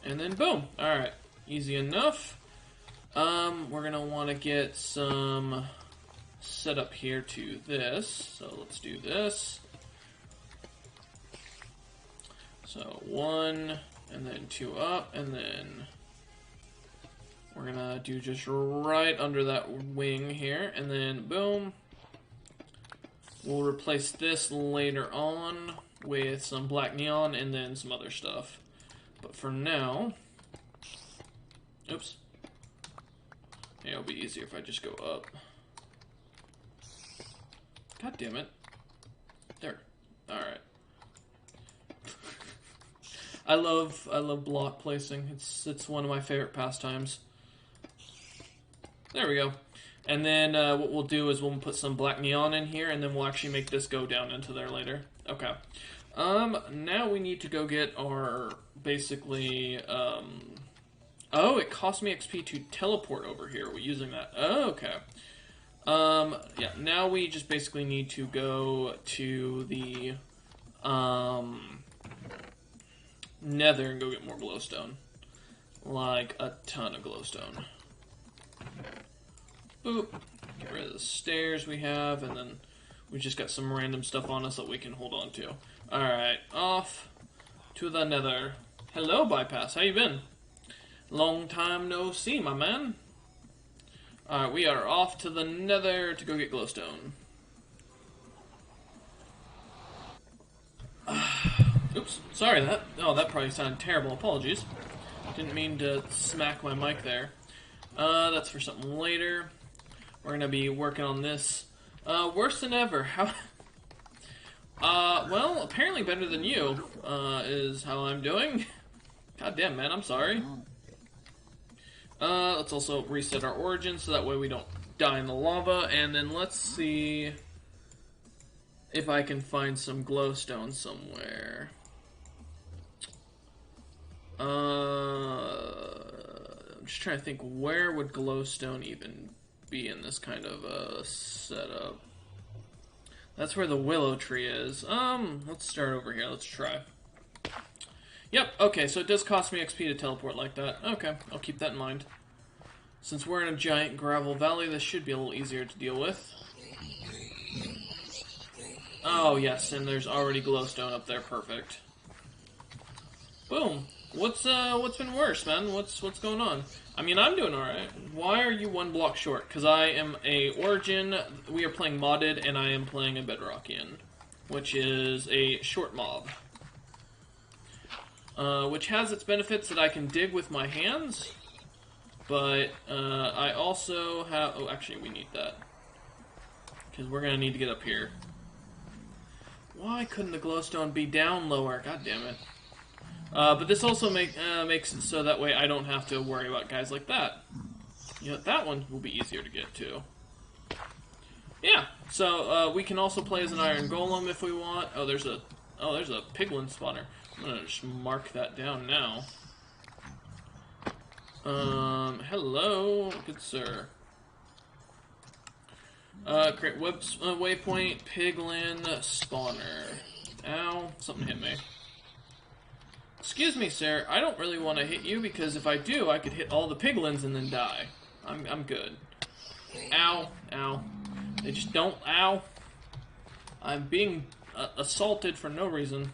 And then boom. Alright. Easy enough. We're gonna want to get some setup here to this. So let's do this. So 1, And then 2 up, and then we're gonna do just right under that wing here, and then boom. We'll replace this later on with some black neon and then some other stuff. But for now, oops. Yeah, it'll be easier if I just go up. God damn it. There. Alright. I love block placing. It's one of my favorite pastimes. There we go. And then what we'll do is we'll put some black neon in here, and then we'll actually make this go down into there later. Okay. Now we need to go get our, basically, oh, it cost me XP to teleport over here. We're using that. Oh, okay. Yeah, now we just basically need to go to the, Nether and go get more glowstone. Like, a ton of glowstone. Boop. Get rid of the stairs we have, and then we just got some random stuff on us that we can hold on to. Alright, off to the Nether. Hello, Bypass. How you been? Long time no see, my man. Alright, we are off to the Nether to go get glowstone. Oops, sorry that. Oh, that probably sounded terrible. Apologies. Didn't mean to smack my mic there. That's for something later. We're gonna be working on this. Worse than ever. How? Well, apparently better than you, is how I'm doing. God damn, man, I'm sorry. Let's also reset our origin so that way we don't die in the lava. And then let's see if I can find some glowstone somewhere. I'm just trying to think, where would glowstone even be in this kind of setup? That's where the willow tree is. Let's start over here. Let's try. Yep, okay, so it does cost me XP to teleport like that. Okay, I'll keep that in mind. Since we're in a giant gravel valley, this should be a little easier to deal with. Oh, yes, and there's already glowstone up there. Perfect. Boom. What's been worse, man? What's going on? I mean, I'm doing alright. Why are you 1 block short? Because I am a Origin, we are playing modded, and I am playing a Bedrockian, which is a short mob. Which has its benefits that I can dig with my hands, but I also have... Oh, actually, we need that. Because we're going to need to get up here. Why couldn't the glowstone be down lower? God damn it. But this also makes it so that way I don't have to worry about guys like that. You know, that one will be easier to get to. Yeah, so we can also play as an iron golem if we want. Oh, there's a piglin spawner. I'm gonna just mark that down now. Hello, good sir. Create waypoint, piglin spawner. Ow, something hit me. Excuse me, sir, I don't really want to hit you because if I do, I could hit all the piglins and then die. I'm good. Ow, ow. They just don't, ow. I'm being assaulted for no reason.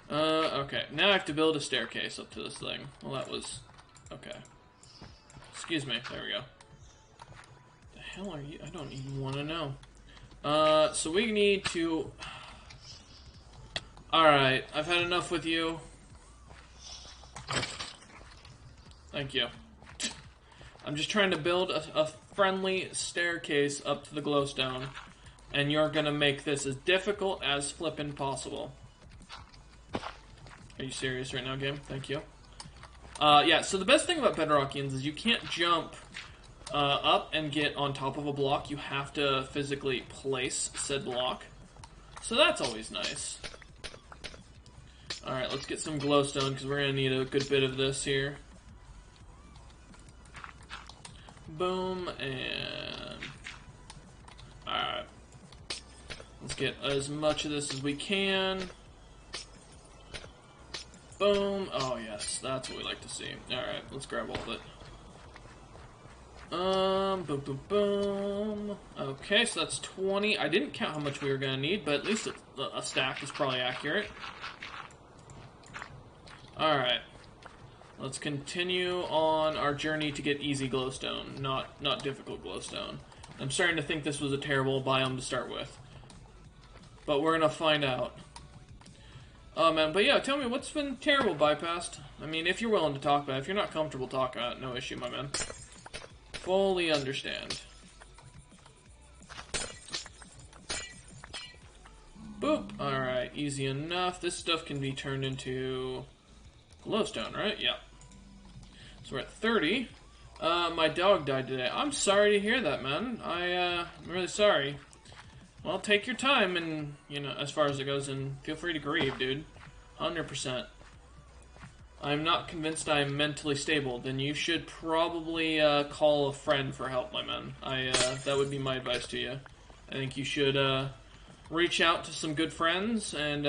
Okay, now I have to build a staircase up to this thing. Well, that was... okay. Excuse me, there we go. The hell are you? I don't even want to know. So we need to... Alright, I've had enough with you. Thank you. I'm just trying to build a friendly staircase up to the glowstone, and you're gonna make this as difficult as flippin' possible. Are you serious right now, game? Thank you. Yeah, so the best thing about Bedrockians is you can't jump up and get on top of a block. You have to physically place said block. So that's always nice. Alright, let's get some glowstone, because we're going to need a good bit of this here. Boom, and... Alright. Let's get as much of this as we can. Boom. Oh, yes, that's what we like to see. Alright, let's grab all of it. Boom, boom, boom. Okay, so that's 20. I didn't count how much we were going to need, but at least a stack is probably accurate. Alright. Let's continue on our journey to get easy glowstone, not difficult glowstone. I'm starting to think this was a terrible biome to start with. But we're gonna find out. Oh man, but yeah, tell me, what's been terrible bypassed? I mean, if you're willing to talk about it, if you're not comfortable talking about it, no issue, my man. Fully understand. Boop. Alright, easy enough. This stuff can be turned into glowstone, right? Yeah. So we're at 30. My dog died today. I'm sorry to hear that, man. I'm really sorry. Well, take your time and, you know, as far as it goes, and feel free to grieve, dude. 100%. I'm not convinced I'm mentally stable. Then you should probably call a friend for help, my man. That would be my advice to you. I think you should reach out to some good friends and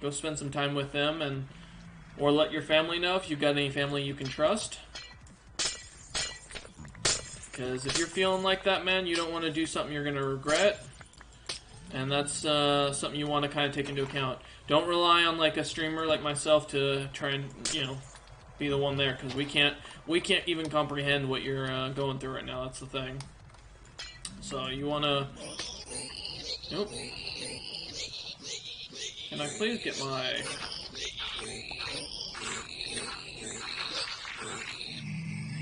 go spend some time with them, and or let your family know if you've got any family you can trust. Because if you're feeling like that, man, you don't want to do something you're going to regret. And that's something you want to kind of take into account. Don't rely on like a streamer like myself to try and, you know, be the one there, because we can't even comprehend what you're going through right now. That's the thing. So you want to... Nope. Can I please get my...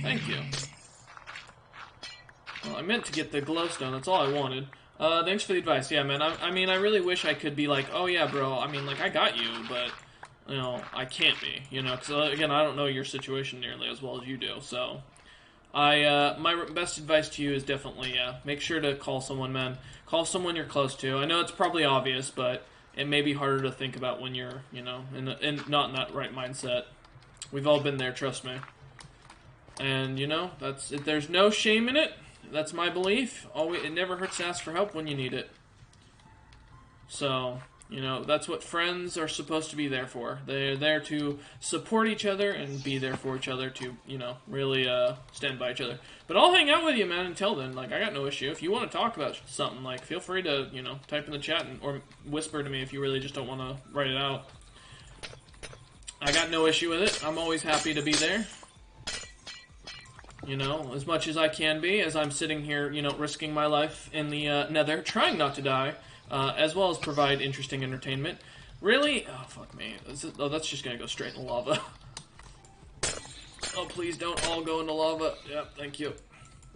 Thank you. Well, I meant to get the glowstone. That's all I wanted. Thanks for the advice. Yeah, man. I mean, I really wish I could be like, oh yeah, bro. I mean, like, I got you, but you know, I can't be. You know, because again, I don't know your situation nearly as well as you do. So, my best advice to you is definitely, yeah, make sure to call someone, man. Call someone you're close to. I know it's probably obvious, but it may be harder to think about when you're, you know, not in that right mindset. We've all been there, trust me. And you know, there's no shame in it. That's my belief. It never hurts to ask for help when you need it. So, you know, that's what friends are supposed to be there for. They're there to support each other and be there for each other to, you know, really stand by each other. But I'll hang out with you, man, until then. Like, I got no issue. If you want to talk about something, like, feel free to, you know, type in the chat or whisper to me if you really just don't want to write it out. I got no issue with it. I'm always happy to be there. You know, as much as I can be, as I'm sitting here, you know, risking my life in the nether, trying not to die, as well as provide interesting entertainment. Really? Oh, fuck me. Oh, that's just gonna go straight in the lava. Oh, please don't all go into lava. Yep, thank you.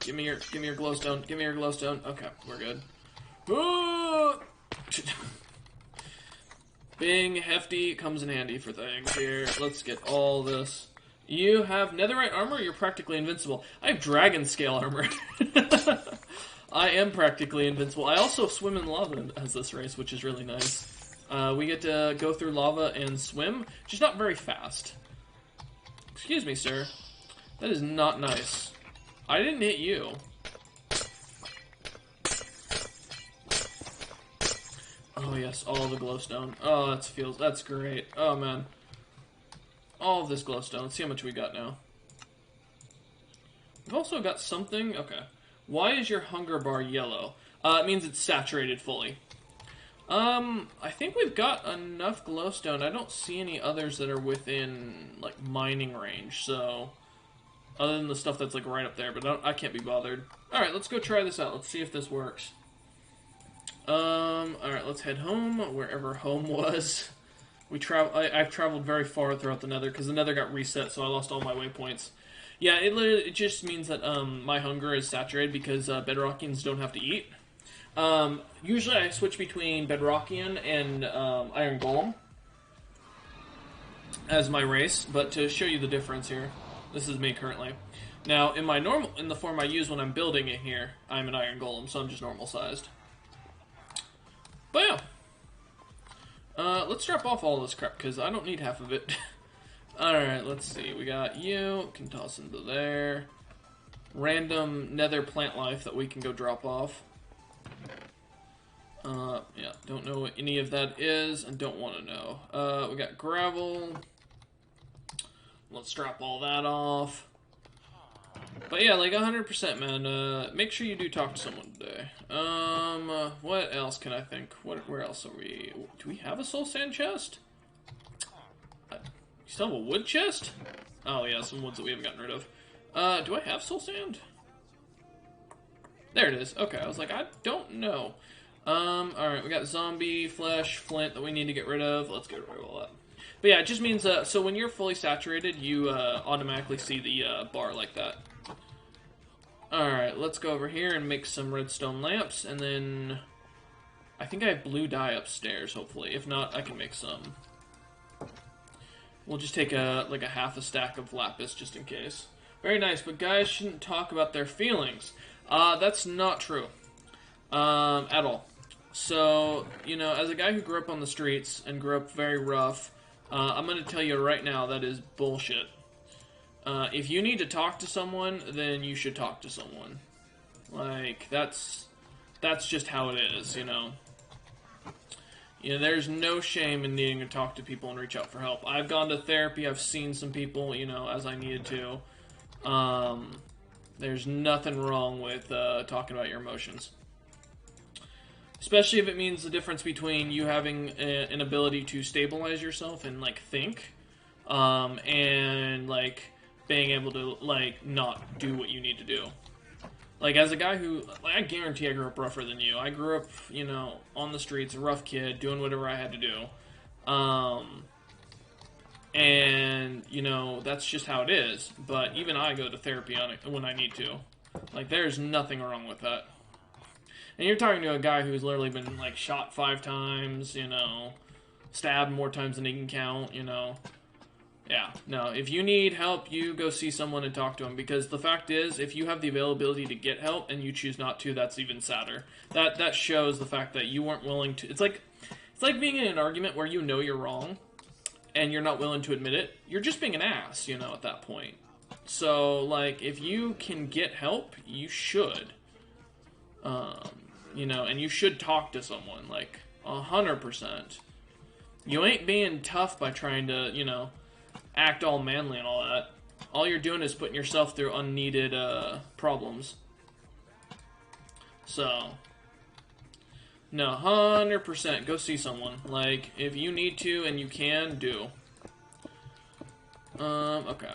Give me your glowstone. Give me your glowstone. Okay, we're good. Ooh! Being hefty comes in handy for things here. Let's get all this. You have netherite armor? You're practically invincible. I have dragon scale armor. I am practically invincible. I also swim in lava as this race, which is really nice. We get to go through lava and swim, which is not very fast. Excuse me, sir. That is not nice. I didn't hit you. Oh yes, all the glowstone. Oh, that's great. Oh man. All of this glowstone. Let's see how much we got now. We've also got something... Okay. Why is your hunger bar yellow? It means it's saturated fully. I think we've got enough glowstone. I don't see any others that are within, like, mining range, so... Other than the stuff that's, like, right up there, but I can't be bothered. Alright, let's go try this out. Let's see if this works. Alright, let's head home, wherever home was. I've traveled very far throughout the nether, because the nether got reset, so I lost all my waypoints. Yeah, it just means that my hunger is saturated, because bedrockians don't have to eat. Usually I switch between bedrockian and iron golem as my race, but to show you the difference here, this is me currently. Now, in the form I use when I'm building it here, I'm an iron golem, so I'm just normal sized. But yeah. Let's drop off all this crap, because I don't need half of it. Alright, let's see. We got you. Can toss into there. Random nether plant life that we can go drop off. Yeah, don't know what any of that is, and don't want to know. We got gravel. Let's drop all that off. But yeah, like 100%, man. Make sure you do talk to someone today. What else can I think? Where else are we? Do we have a soul sand chest? still have a wood chest? Oh yeah, some woods that we haven't gotten rid of. Do I have soul sand? There it is. Okay, I was like, I don't know. Alright, we got zombie flesh, flint that we need to get rid of. Let's get rid of all that. But yeah, it just means, so when you're fully saturated, you automatically see the bar like that. Alright, let's go over here and make some redstone lamps, and then I think I have blue dye upstairs, hopefully. If not, I can make some. We'll just take like a half a stack of lapis just in case. Very nice, but guys shouldn't talk about their feelings. That's not true. At all. So, you know, as a guy who grew up on the streets and grew up very rough, I'm going to tell you right now that is bullshit. If you need to talk to someone, then you should talk to someone. Like, that's just how it is, you know. You know, there's no shame in needing to talk to people and reach out for help. I've gone to therapy, I've seen some people, you know, as I needed to. There's nothing wrong with talking about your emotions. Especially if it means the difference between you having an ability to stabilize yourself and, like, think, and, like, being able to, like, not do what you need to do. Like, as a guy who, like, I guarantee I grew up rougher than you. I grew up, you know, on the streets, a rough kid, doing whatever I had to do. And, you know, that's just how it is. But even I go to therapy on it when I need to. Like, there's nothing wrong with that. And you're talking to a guy who's literally been, like, shot 5 times, you know, stabbed more times than he can count, you know. Yeah, no, if you need help, you go see someone and talk to them, because the fact is, if you have the availability to get help and you choose not to, that's even sadder. That shows the fact that you weren't willing to. It's like being in an argument where you know you're wrong and you're not willing to admit it. You're just being an ass, you know, at that point. So, like, if you can get help, you should. You know, and you should talk to someone, like, 100%. You ain't being tough by trying to, you know, act all manly and all that. All you're doing is putting yourself through unneeded problems. So, no, 100% go see someone. Like, if you need to and you can, do. Okay.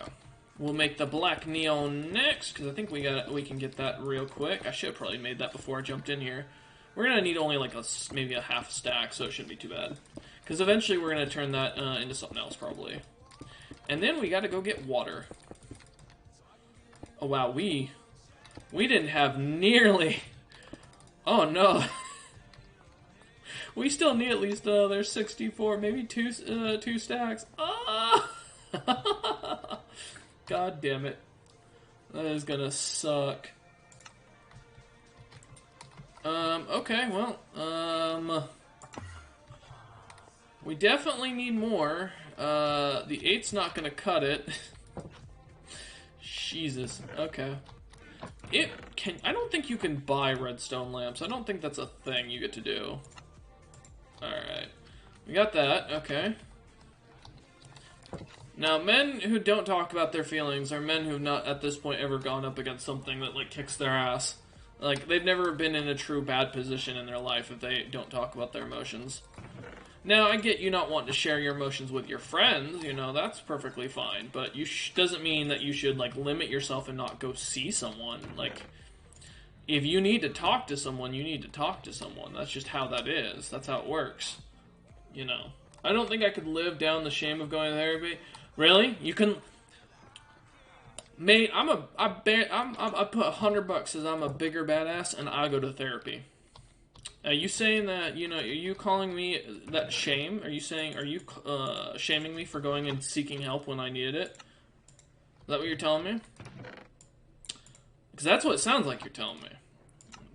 We'll make the black neon next, because I think we can get that real quick. I should have probably made that before I jumped in here. We're going to need only like maybe a half stack, so it shouldn't be too bad. Because eventually we're going to turn that into something else, probably. And then we got to go get water. Oh, wow, we didn't have nearly... Oh, no. We still need at least, there's 64, maybe two stacks. Ah! God damn it. That is gonna suck. Okay, well, we definitely need more. The 8's not gonna cut it. Jesus, okay. I don't think you can buy redstone lamps. I don't think that's a thing you get to do. Alright. We got that, okay. Now, men who don't talk about their feelings are men who've not, at this point, ever gone up against something that, like, kicks their ass. Like, they've never been in a true bad position in their life if they don't talk about their emotions. Now, I get you not wanting to share your emotions with your friends, you know, that's perfectly fine. But doesn't mean that you should, like, limit yourself and not go see someone. Like, if you need to talk to someone, you need to talk to someone. That's just how that is. That's how it works. You know. I don't think I could live down the shame of going to therapy. Really? You can... Mate, I put $100 as I'm a bigger badass, and I go to therapy. Are you saying that, you know, are you calling me that shame? Are you shaming me for going and seeking help when I needed it? Is that what you're telling me? Because that's what it sounds like you're telling me.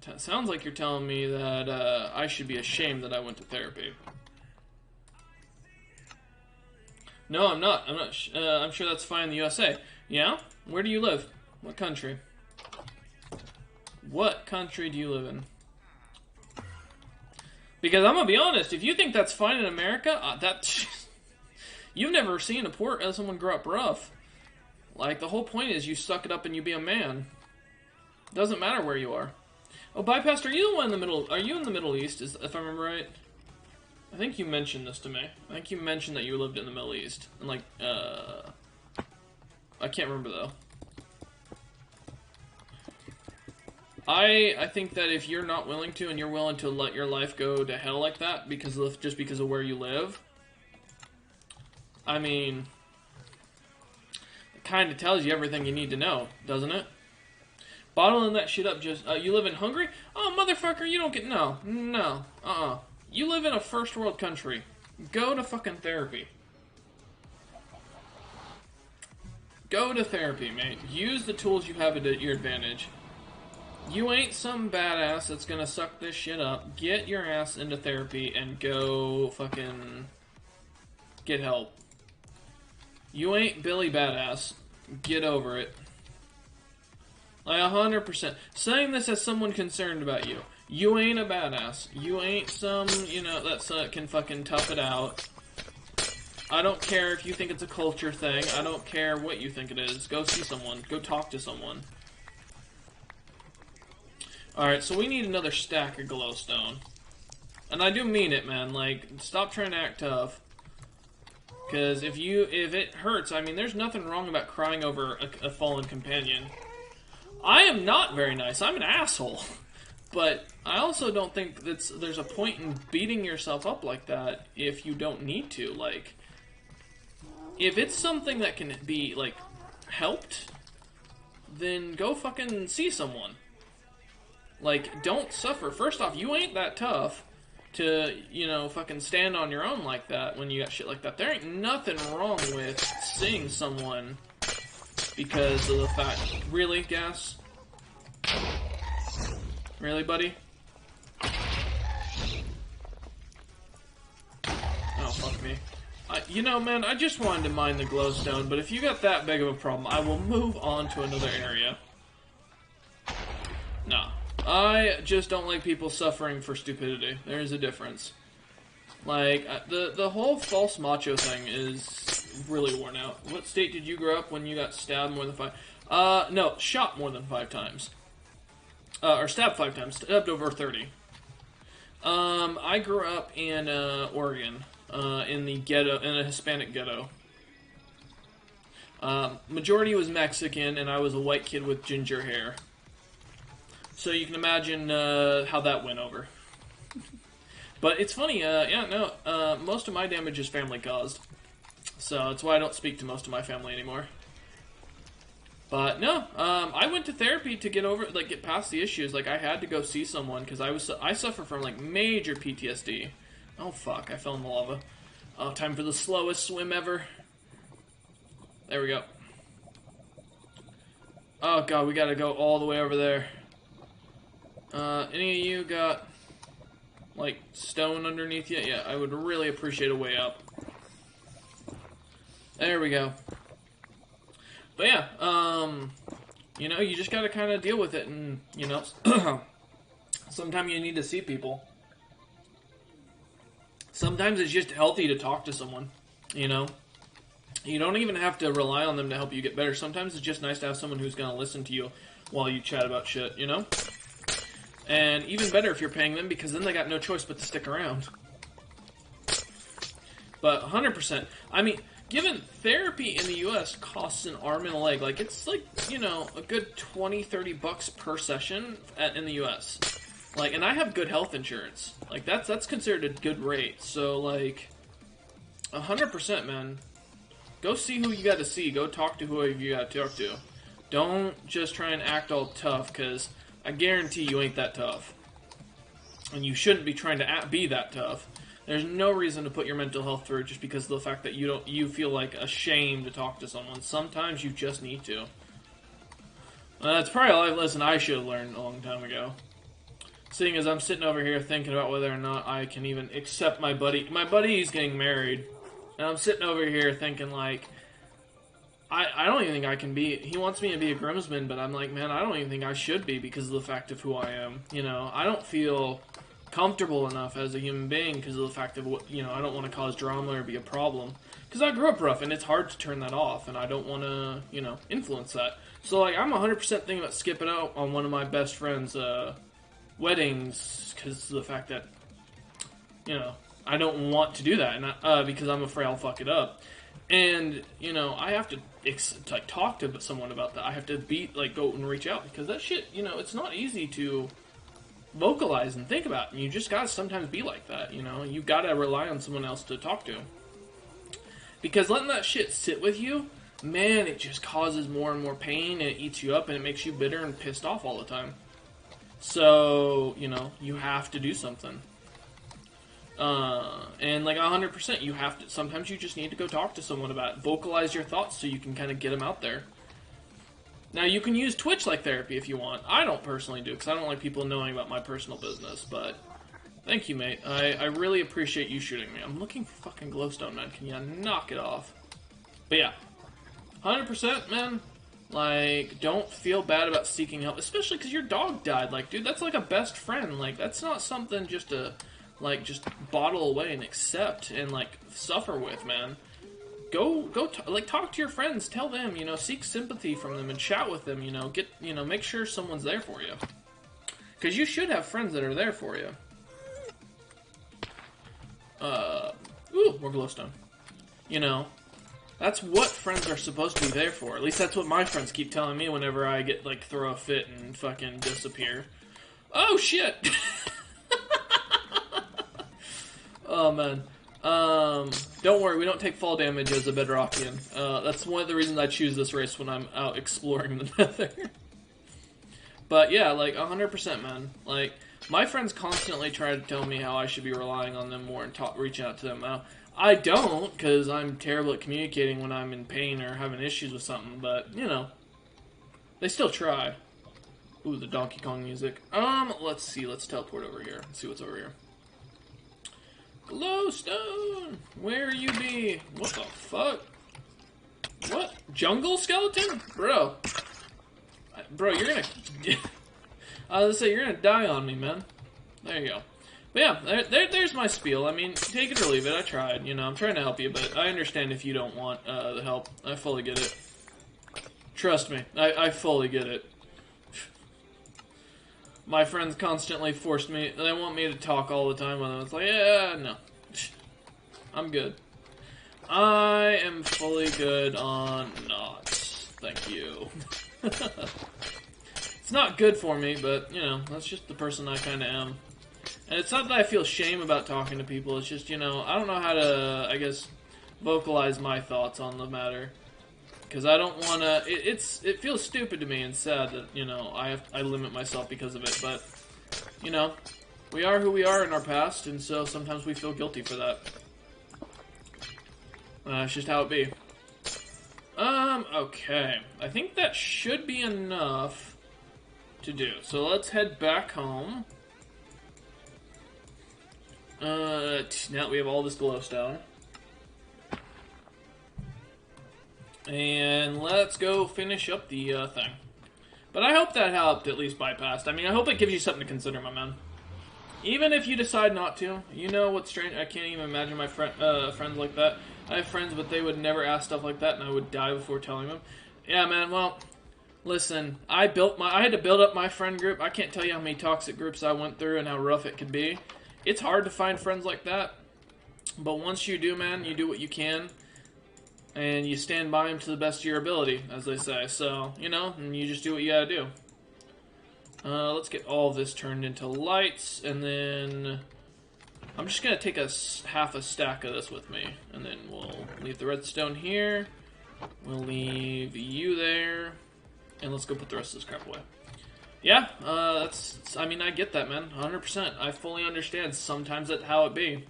It sounds like you're telling me that I should be ashamed that I went to therapy. No, I'm not. I'm sure that's fine in the USA. Yeah? Where do you live? What country? What country do you live in? Because I'm gonna be honest, if you think that's fine in America, you've never seen someone grow up rough. Like, the whole point is you suck it up and you be a man. Doesn't matter where you are. Oh, Bypassed, are you the one in the middle? Are you in the Middle East? If I remember right. I think you mentioned this to me. I think you mentioned that you lived in the Middle East. And like, I can't remember though. I think that if you're not willing to and you're willing to let your life go to hell like that just because of where you live, I mean, it kind of tells you everything you need to know, doesn't it? Bottling that shit up just, you live in Hungary? Oh, motherfucker, you don't get, no, you live in a first world country. Go to fucking therapy. Go to therapy, mate. Use the tools you have at your advantage. You ain't some badass that's gonna suck this shit up. Get your ass into therapy and go fucking get help. You ain't Billy Badass. Get over it. Like 100%. Saying this as someone concerned about you. You ain't a badass. You ain't some, you know, that's can fucking tough it out. I don't care if you think it's a culture thing. I don't care what you think it is. Go see someone. Go talk to someone. Alright, so we need another stack of glowstone. And I do mean it, man. Like, stop trying to act tough. Because if it hurts, I mean, there's nothing wrong about crying over a fallen companion. I am not very nice. I'm an asshole. But I also don't think there's a point in beating yourself up like that if you don't need to. Like, if it's something that can be, like, helped, then go fucking see someone. Like, don't suffer. First off, you ain't that tough to, you know, fucking stand on your own like that when you got shit like that. There ain't nothing wrong with seeing someone because of the fact... Really, Gas? Really, buddy? Oh, fuck me. You know, man, I just wanted to mine the glowstone, but if you got that big of a problem, I will move on to another area. No. I just don't like people suffering for stupidity. There's a difference. Like, the whole false macho thing is really worn out. What state did you grow up when you got stabbed more than 5? No, shot more than 5 times. Or stabbed 5 times. Stabbed over 30. I grew up in, Oregon. In the ghetto, in a Hispanic ghetto. Majority was Mexican, and I was a white kid with ginger hair. So you can imagine how that went over. But it's funny, yeah, no, most of my damage is family caused. So that's why I don't speak to most of my family anymore. But no, I went to therapy to get over, like, get past the issues. Like, I had to go see someone because I suffer from, like, major PTSD. Oh fuck, I fell in the lava. Oh, time for the slowest swim ever. There we go. Oh god, we gotta go all the way over there. Any of you got, like, stone underneath you? Yeah, I would really appreciate a way up. There we go. But yeah, you know, you just gotta kind of deal with it, and, you know, sometimes you need to see people. Sometimes it's just healthy to talk to someone, you know? You don't even have to rely on them to help you get better. Sometimes it's just nice to have someone who's gonna listen to you while you chat about shit, you know? And even better if you're paying them, because then they got no choice but to stick around. But 100%, I mean, given therapy in the US costs an arm and a leg, like, it's like, you know, a good 20, 30 bucks per session in the US. Like, and I have good health insurance. Like, that's considered a good rate. So, like, 100%, man. Go see who you got to see. Go talk to whoever you got to talk to. Don't just try and act all tough, because I guarantee you ain't that tough. And you shouldn't be trying to be that tough. There's no reason to put your mental health through just because of the fact that you feel like ashamed to talk to someone. Sometimes you just need to. That's probably a life lesson I should have learned a long time ago. Seeing as I'm sitting over here thinking about whether or not I can even accept my buddy. My buddy's getting married. And I'm sitting over here thinking, like, I don't even think I can be... He wants me to be a groomsman, but I'm like, man, I don't even think I should be because of the fact of who I am. You know, I don't feel comfortable enough as a human being because of the fact of, you know, I don't want to cause drama or be a problem. Because I grew up rough, and it's hard to turn that off, and I don't want to, you know, influence that. So, like, I'm 100% thinking about skipping out on one of my best friend's, weddings, because of the fact that, you know, I don't want to do that, and because I'm afraid I'll fuck it up. And you know, I have to like talk to someone about that. I have to go and reach out because that shit, you know, it's not easy to vocalize and think about. And you just gotta sometimes be like that. You know, you gotta rely on someone else to talk to. Because letting that shit sit with you, man, it just causes more and more pain, and it eats you up, and it makes you bitter and pissed off all the time. So, you know, you have to do something. And like 100%, you have to, sometimes you just need to go talk to someone about it. Vocalize your thoughts so you can kind of get them out there. Now, you can use Twitch like therapy if you want. I don't personally do, because I don't like people knowing about my personal business, but thank you, mate. I really appreciate you shooting me. I'm looking for fucking glowstone, man. Can you knock it off? But yeah, 100%, man. Like, don't feel bad about seeking help, especially because your dog died. Like, dude, that's like a best friend. Like, that's not something just to, like, just bottle away and accept and, like, suffer with, man. Talk to your friends. Tell them, you know, seek sympathy from them and chat with them, you know. Make sure someone's there for you. Because you should have friends that are there for you. Ooh, more glowstone. You know, that's what friends are supposed to be there for. At least that's what my friends keep telling me whenever I get, like, throw a fit and fucking disappear. Oh, shit! Oh, man. Don't worry, we don't take fall damage as a Bedrockian. That's one of the reasons I choose this race when I'm out exploring the nether. But yeah, like, 100%, man. Like, my friends constantly try to tell me how I should be relying on them more and reaching out to them. I don't, because I'm terrible at communicating when I'm in pain or having issues with something, but, you know, they still try. Ooh, the Donkey Kong music. Let's see, let's teleport over here. Let's see what's over here. Glowstone! Where you be? What the fuck? What? Jungle skeleton? Bro. Bro, you're gonna... I was gonna say, you're gonna die on me, man. There you go. But yeah, there's my spiel. I mean, take it or leave it. I tried, you know, I'm trying to help you, but I understand if you don't want the help. I fully get it. Trust me, I fully get it. My friends constantly forced me, they want me to talk all the time with them. It's like, yeah, no. I'm good. I am fully good on not. Thank you. It's not good for me, but, you know, that's just the person I kind of am. And it's not that I feel shame about talking to people, it's just, you know, I don't know how to, I guess, vocalize my thoughts on the matter. Because I don't want to, it feels stupid to me and sad that, you know, I limit myself because of it, but, you know, we are who we are in our past, and so sometimes we feel guilty for that. It's just how it be. Okay. I think that should be enough to do. So let's head back home. Now that we have all this glowstone. And let's go finish up the thing. But I hope that helped at least bypassed. I mean, I hope it gives you something to consider, my man. Even if you decide not to, you know what's strange? I can't even imagine my friends like that. I have friends, but they would never ask stuff like that, and I would die before telling them. Yeah, man, well, listen, I had to build up my friend group. I can't tell you how many toxic groups I went through and how rough it could be. It's hard to find friends like that. But once you do, man, you do what you can. And you stand by them to the best of your ability, as they say. So, you know, and you just do what you gotta do. Let's get all this turned into lights, and then I'm just gonna take half a stack of this with me, and then we'll leave the redstone here. We'll leave you there, and let's go put the rest of this crap away. Yeah, I mean, I get that, man, 100%. I fully understand. Sometimes that's how it be.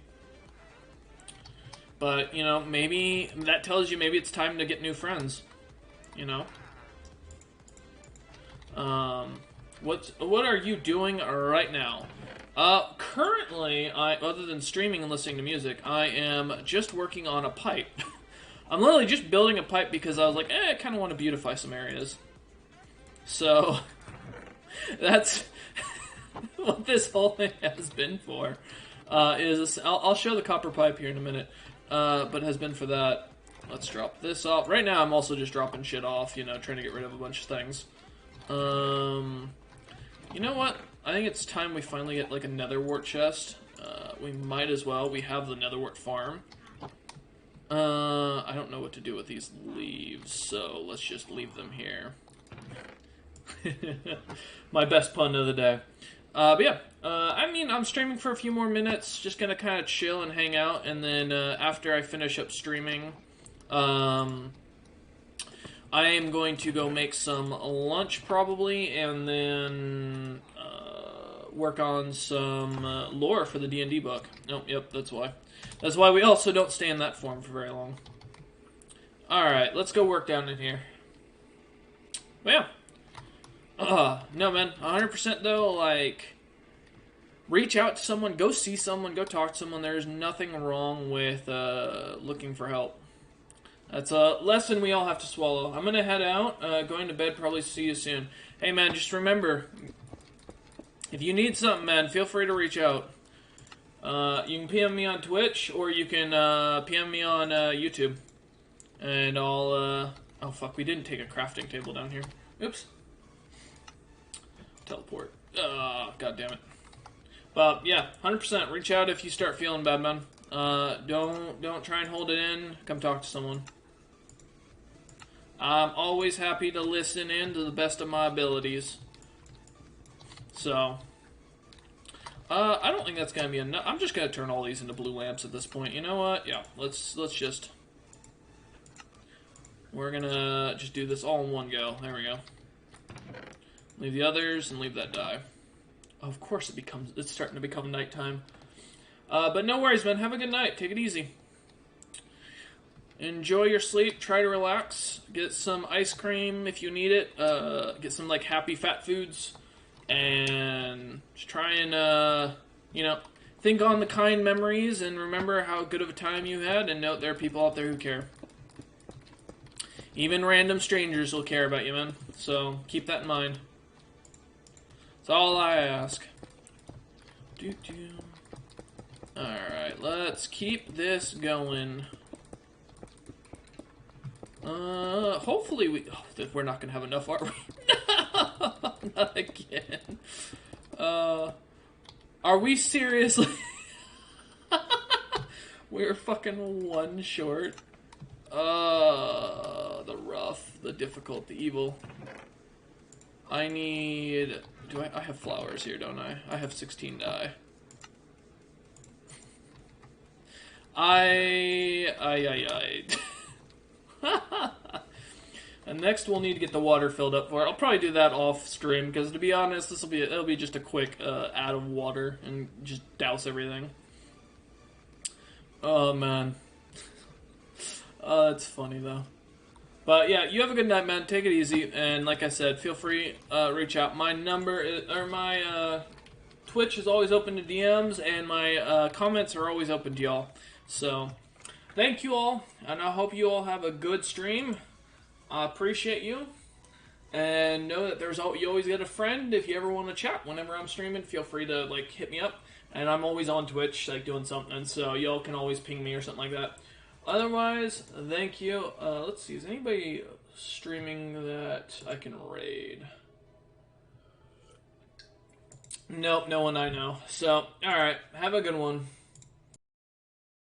But, you know, maybe that tells you maybe it's time to get new friends, you know? What are you doing right now? Currently, other than streaming and listening to music, I am just working on a pipe. I'm literally just building a pipe because I was like, I kind of want to beautify some areas. So, that's what this whole thing has been for. I'll show the copper pipe here in a minute. But has been for that. Let's drop this off. Right now, I'm also just dropping shit off, you know, trying to get rid of a bunch of things. You know what? I think it's time we finally get, like, a nether wart chest. We might as well. We have the netherwort farm. I don't know what to do with these leaves, so let's just leave them here. My best pun of the day. But yeah, I mean, I'm streaming for a few more minutes, just gonna kind of chill and hang out, and then after I finish up streaming, I am going to go make some lunch probably, and then work on some lore for the D&D book. Oh, yep, that's why. That's why we also don't stay in that form for very long. Alright, let's go work down in here. But yeah. No, man, 100% though, like, reach out to someone, go see someone, go talk to someone. There's nothing wrong with looking for help. That's a lesson we all have to swallow. I'm gonna head out, going to bed, probably see you soon. Hey, man, just remember, if you need something, man, feel free to reach out. You can PM me on Twitch, or you can PM me on YouTube. And I'll, oh fuck, we didn't take a crafting table down here. Oops. Teleport. God damn it. But yeah, 100%. Reach out if you start feeling bad, man. Don't try and hold it in. Come talk to someone. I'm always happy to listen in to the best of my abilities. So, I don't think that's gonna be enough. I'm just gonna turn all these into blue lamps at this point. You know what? Yeah, let's just. We're gonna just do this all in one go. There we go. Leave the others and leave that die. Of course it's starting to become nighttime. But no worries, man. Have a good night. Take it easy. Enjoy your sleep. Try to relax. Get some ice cream if you need it. Get some, like, happy fat foods. And just try and, you know, think on the kind memories and remember how good of a time you had, and note there are people out there who care. Even random strangers will care about you, man. So keep that in mind. That's all I ask. Alright, let's keep this going. Hopefully we're not gonna have enough, are we? No, not again. Are we seriously? We're fucking one short. The rough, the difficult, the evil. I need... I have flowers here, don't I? I have 16 dye. And next we'll need to get the water filled up for it. I'll probably do that off stream, because to be honest, it'll be just a quick add of water and just douse everything. Oh man. That's funny though. But yeah, you have a good night, man. Take it easy, and like I said, feel free reach out. My number is, or my Twitch is always open to DMs, and my comments are always open to y'all. So, thank you all, and I hope you all have a good stream. I appreciate you, and know that you always get a friend. If you ever want to chat whenever I'm streaming, feel free to like hit me up, and I'm always on Twitch like doing something, so y'all can always ping me or something like that. Otherwise, thank you. Let's see, is anybody streaming that I can raid? Nope, no one I know. So, alright, have a good one.